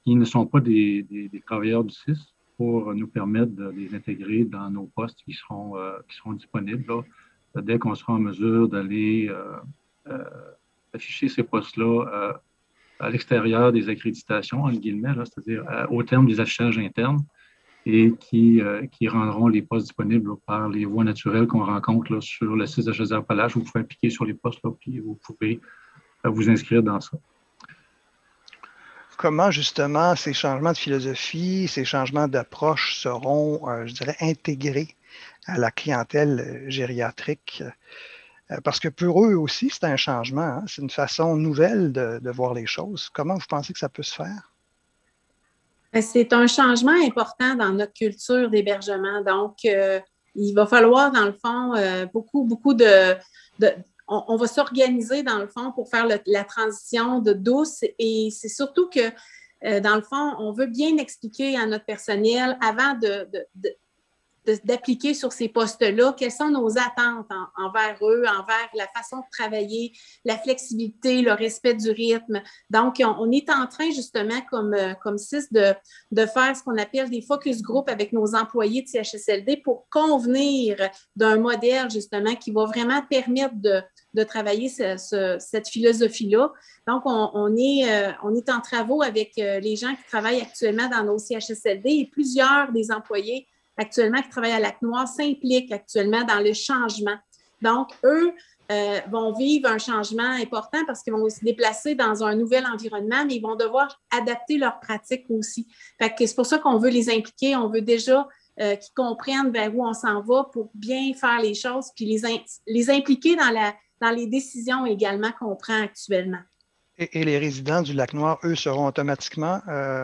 qui ne sont pas des travailleurs du CIS pour nous permettre de les intégrer dans nos postes qui seront disponibles là, dès qu'on sera en mesure d'aller afficher ces postes-là à l'extérieur des accréditations, entre guillemets, c'est-à-dire au terme des affichages internes, et qui rendront les postes disponibles là, par les voies naturelles qu'on rencontre là, sur le site de Chaudière-Appalaches. Vous pouvez appliquer sur les postes, là, puis vous pouvez vous inscrire dans ça. Comment, justement, ces changements de philosophie, ces changements d'approche seront, je dirais, intégrés à la clientèle gériatrique? Parce que pour eux aussi, c'est un changement, hein? C'est une façon nouvelle de voir les choses. Comment vous pensez que ça peut se faire? C'est un changement important dans notre culture d'hébergement. Donc, il va falloir, dans le fond, beaucoup on va s'organiser, dans le fond, pour faire la transition de douce. Et c'est surtout que, dans le fond, on veut bien expliquer à notre personnel avant d'appliquer sur ces postes-là, quelles sont nos attentes envers eux, envers la façon de travailler, la flexibilité, le respect du rythme. Donc, on est en train, justement, comme CIS, de faire ce qu'on appelle des focus group avec nos employés de CHSLD pour convenir d'un modèle, justement, qui va vraiment permettre de travailler cette philosophie-là. Donc, on est en travaux avec les gens qui travaillent actuellement dans nos CHSLD et plusieurs des employés actuellement qui travaillent à Lac-Noir s'impliquent actuellement dans le changement. Donc, eux vont vivre un changement important parce qu'ils vont se déplacer dans un nouvel environnement, mais ils vont devoir adapter leurs pratiques aussi. Fait que c'est pour ça qu'on veut les impliquer. On veut déjà qu'ils comprennent vers où on s'en va pour bien faire les choses, puis les impliquer dans dans les décisions également qu'on prend actuellement. Et les résidents du Lac-Noir, eux, seront automatiquement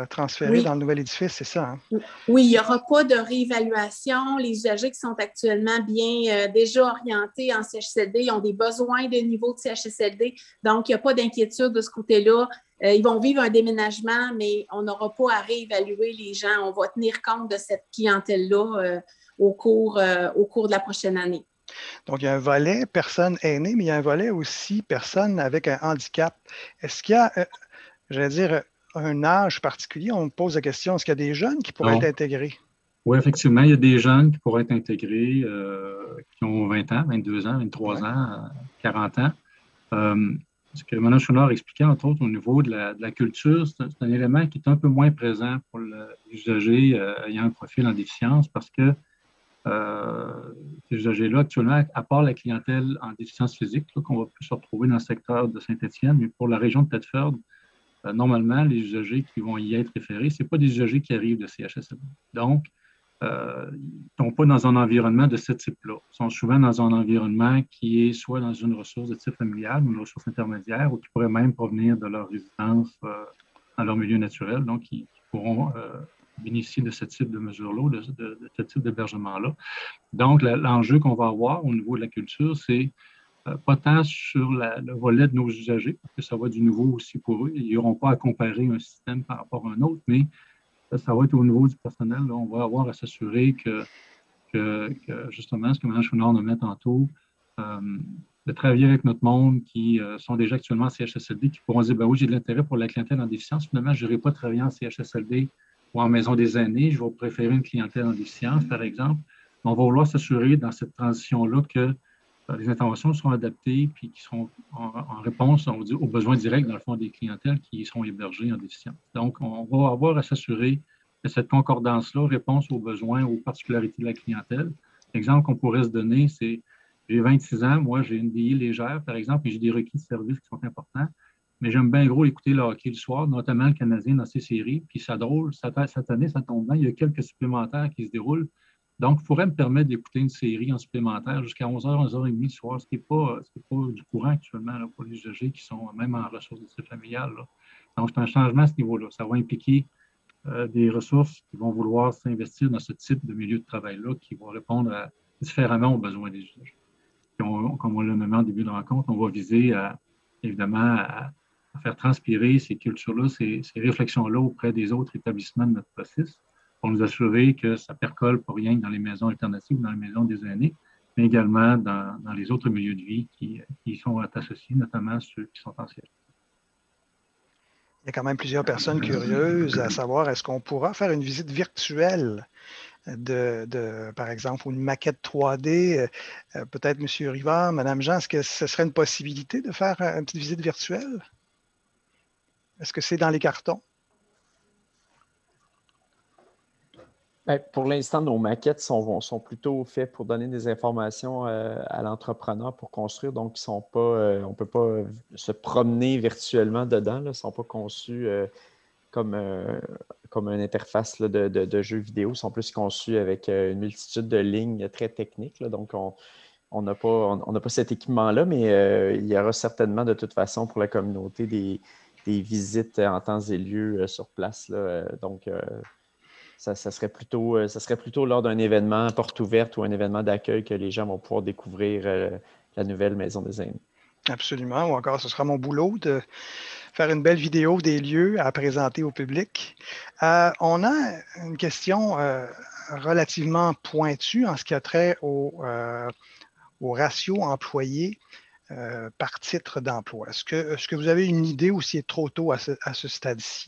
transférés dans le nouvel édifice, c'est ça? Hein? Oui, il n'y aura pas de réévaluation. Les usagers qui sont actuellement bien déjà orientés en CHSLD ont des besoins de niveau de CHSLD, donc il n'y a pas d'inquiétude de ce côté-là. Ils vont vivre un déménagement, mais on n'aura pas à réévaluer les gens. On va tenir compte de cette clientèle-là au cours de la prochaine année. Donc, il y a un volet personnes aînées, mais il y a un volet aussi personnes avec un handicap. Est-ce qu'il y a, j'allais dire, un âge particulier? On me pose la question, est-ce qu'il y a des jeunes qui pourraient être intégrés? Oui, effectivement, il y a des jeunes qui pourraient être intégrés, qui ont 20 ans, 22 ans, 23 ans, 40 ans. Ce que Mme Chouinard expliquait, entre autres, au niveau de la culture, c'est un élément qui est un peu moins présent pour l'usager ayant un profil en déficience parce que ces usagers-là, actuellement, à part la clientèle en déficience physique, qu'on va plus se retrouver dans le secteur de Saint-Étienne, mais pour la région de Thetford, normalement, les usagers qui vont y être référés, ce n'est pas des usagers qui arrivent de CHSLD. Donc, ils ne sont pas dans un environnement de ce type-là. Ils sont souvent dans un environnement qui est soit dans une ressource de type familial ou une ressource intermédiaire ou qui pourrait même provenir de leur résidence dans leur milieu naturel. Donc, ils pourront bénéficier de ce type de mesures-là, de ce type d'hébergement-là. Donc, l'enjeu qu'on va avoir au niveau de la culture, c'est pas tant sur le volet de nos usagers, parce que ça va être du nouveau aussi pour eux. Ils n'auront pas à comparer un système par rapport à un autre, mais ça va être au niveau du personnel. Là, on va avoir à s'assurer que justement, ce que Mme Chouinard nous met tantôt, de travailler avec notre monde qui sont déjà actuellement en CHSLD, qui pourront dire, ben oui, j'ai de l'intérêt pour la clientèle en déficience. Finalement, je n'irai pas travailler en CHSLD ou en maison des aînés. Je vais préférer une clientèle en déficience, par exemple. On va vouloir s'assurer dans cette transition-là que les interventions seront adaptées puis qui seront en réponse, on va dire, aux besoins directs, dans le fond, des clientèles qui seront hébergées en déficience. Donc, on va avoir à s'assurer que cette concordance-là répond aux besoins, aux particularités de la clientèle. L'exemple qu'on pourrait se donner, c'est j'ai 26 ans, moi, j'ai une DI légère, par exemple, et j'ai des requis de service qui sont importants, mais j'aime bien gros écouter le hockey le soir, notamment le Canadien dans ses séries, puis ça drôle, cette année, ça tombe bien, il y a quelques supplémentaires qui se déroulent. Donc, il pourrait me permettre d'écouter une série en supplémentaire jusqu'à 11h, 11h30 le soir, ce qui n'est pas du courant actuellement là, pour les usagers qui sont même en ressources de type familial. Là. Donc, c'est un changement à ce niveau-là. Ça va impliquer des ressources qui vont vouloir s'investir dans ce type de milieu de travail-là qui vont répondre différemment aux besoins des usagers. Comme on l'a nommé en début de rencontre, on va viser évidemment à faire transpirer ces cultures-là, ces réflexions-là auprès des autres établissements de notre processus pour nous assurer que ça ne percole pas rien dans les maisons alternatives, dans les maisons des aînés, mais également dans les autres milieux de vie qui sont associés, notamment ceux qui sont en CHSLD. Il y a quand même plusieurs personnes curieuses à savoir, est-ce qu'on pourra faire une visite virtuelle par exemple, une maquette 3D, peut-être M. Rivard, Mme Jean, est-ce que ce serait une possibilité de faire une petite visite virtuelle? Est-ce que c'est dans les cartons? Bien, pour l'instant, nos maquettes sont plutôt faites pour donner des informations à l'entrepreneur pour construire. Donc, on ne peut pas se promener virtuellement dedans. Là, ils ne sont pas conçus comme une interface là, de jeux vidéo. Ils sont plus conçus avec une multitude de lignes très techniques. Là, donc, on n'a pas cet équipement-là, mais il y aura certainement de toute façon pour la communauté des visites en temps et lieu sur place. Là, donc, ça serait plutôt lors d'un événement porte ouverte ou un événement d'accueil que les gens vont pouvoir découvrir la nouvelle Maison des aînés. Absolument. Ou encore, ce sera mon boulot de faire une belle vidéo des lieux à présenter au public. On a une question relativement pointue en ce qui a trait au ratio employé par titre d'emploi. Est-ce que vous avez une idée ou c'est trop tôt à ce stade-ci?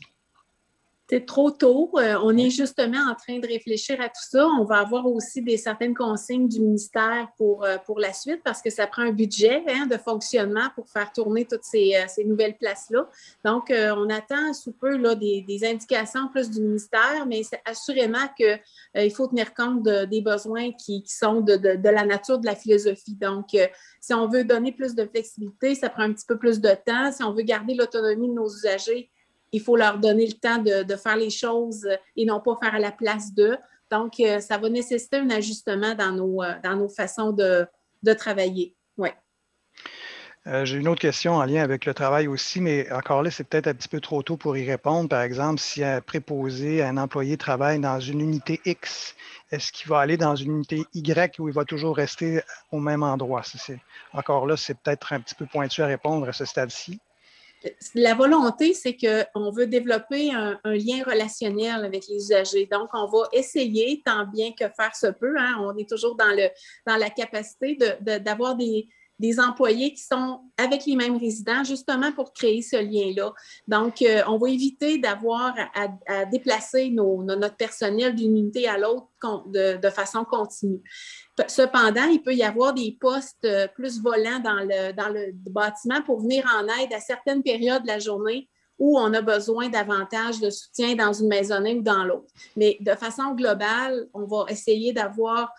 C'est trop tôt. On est justement en train de réfléchir à tout ça. On va avoir aussi certaines consignes du ministère pour la suite parce que ça prend un budget de fonctionnement pour faire tourner toutes ces nouvelles places-là. Donc, on attend sous peu là, des indications plus du ministère, mais c'est assurément qu'il faut tenir compte des besoins qui sont de la nature de la philosophie. Donc, si on veut donner plus de flexibilité, ça prend un petit peu plus de temps. Si on veut garder l'autonomie de nos usagers, il faut leur donner le temps de faire les choses et non pas faire à la place d'eux. Donc, ça va nécessiter un ajustement dans nos façons de travailler. Oui. J'ai une autre question en lien avec le travail aussi, mais encore là, c'est peut-être un petit peu trop tôt pour y répondre. Par exemple, si un préposé, un employé travaille dans une unité X, est-ce qu'il va aller dans une unité Y ou il va toujours rester au même endroit? Encore là, c'est peut-être un petit peu pointu à répondre à ce stade-ci. La volonté, c'est qu'on veut développer un lien relationnel avec les usagers. Donc, on va essayer, tant bien que faire se peut, hein, on est toujours dans la capacité d'avoir des employés qui sont avec les mêmes résidents, justement pour créer ce lien-là. Donc, on va éviter d'avoir à déplacer notre personnel d'une unité à l'autre de façon continue. Cependant, il peut y avoir des postes plus volants dans le bâtiment pour venir en aide à certaines périodes de la journée où on a besoin davantage de soutien dans une maisonnée ou dans l'autre. Mais de façon globale, on va essayer d'avoir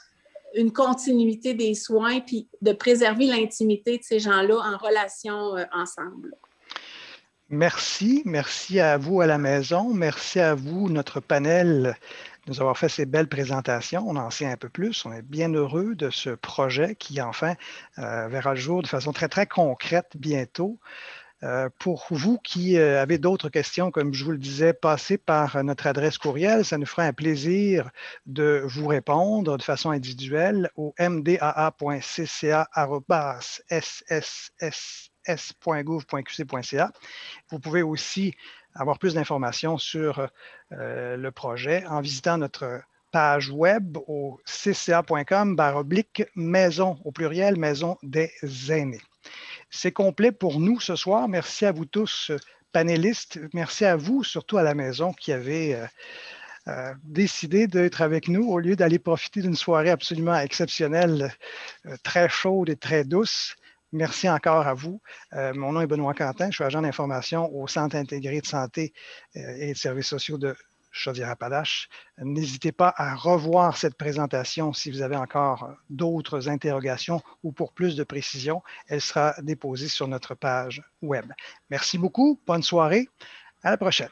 une continuité des soins puis de préserver l'intimité de ces gens-là en relation ensemble. Merci. Merci à vous à la maison. Merci à vous, notre panel, de nous avoir fait ces belles présentations. On en sait un peu plus. On est bien heureux de ce projet qui, enfin, verra le jour de façon très, très concrète bientôt. Pour vous qui avez d'autres questions, comme je vous le disais, passez par notre adresse courriel. Ça nous fera un plaisir de vous répondre de façon individuelle au mdaa.cca@sss.gouv.qc.ca. Vous pouvez aussi avoir plus d'informations sur le projet en visitant notre page web au cca.com/maison, au pluriel, Maison des aînés. C'est complet pour nous ce soir. Merci à vous tous, panélistes. Merci à vous, surtout à la maison, qui avez décidé d'être avec nous au lieu d'aller profiter d'une soirée absolument exceptionnelle, très chaude et très douce. Merci encore à vous. Mon nom est Benoît Quentin. Je suis agent d'information au Centre intégré de santé et de services sociaux de Chaudière-Appalaches. N'hésitez pas à revoir cette présentation si vous avez encore d'autres interrogations ou pour plus de précision. Elle sera déposée sur notre page web. Merci beaucoup. Bonne soirée. À la prochaine.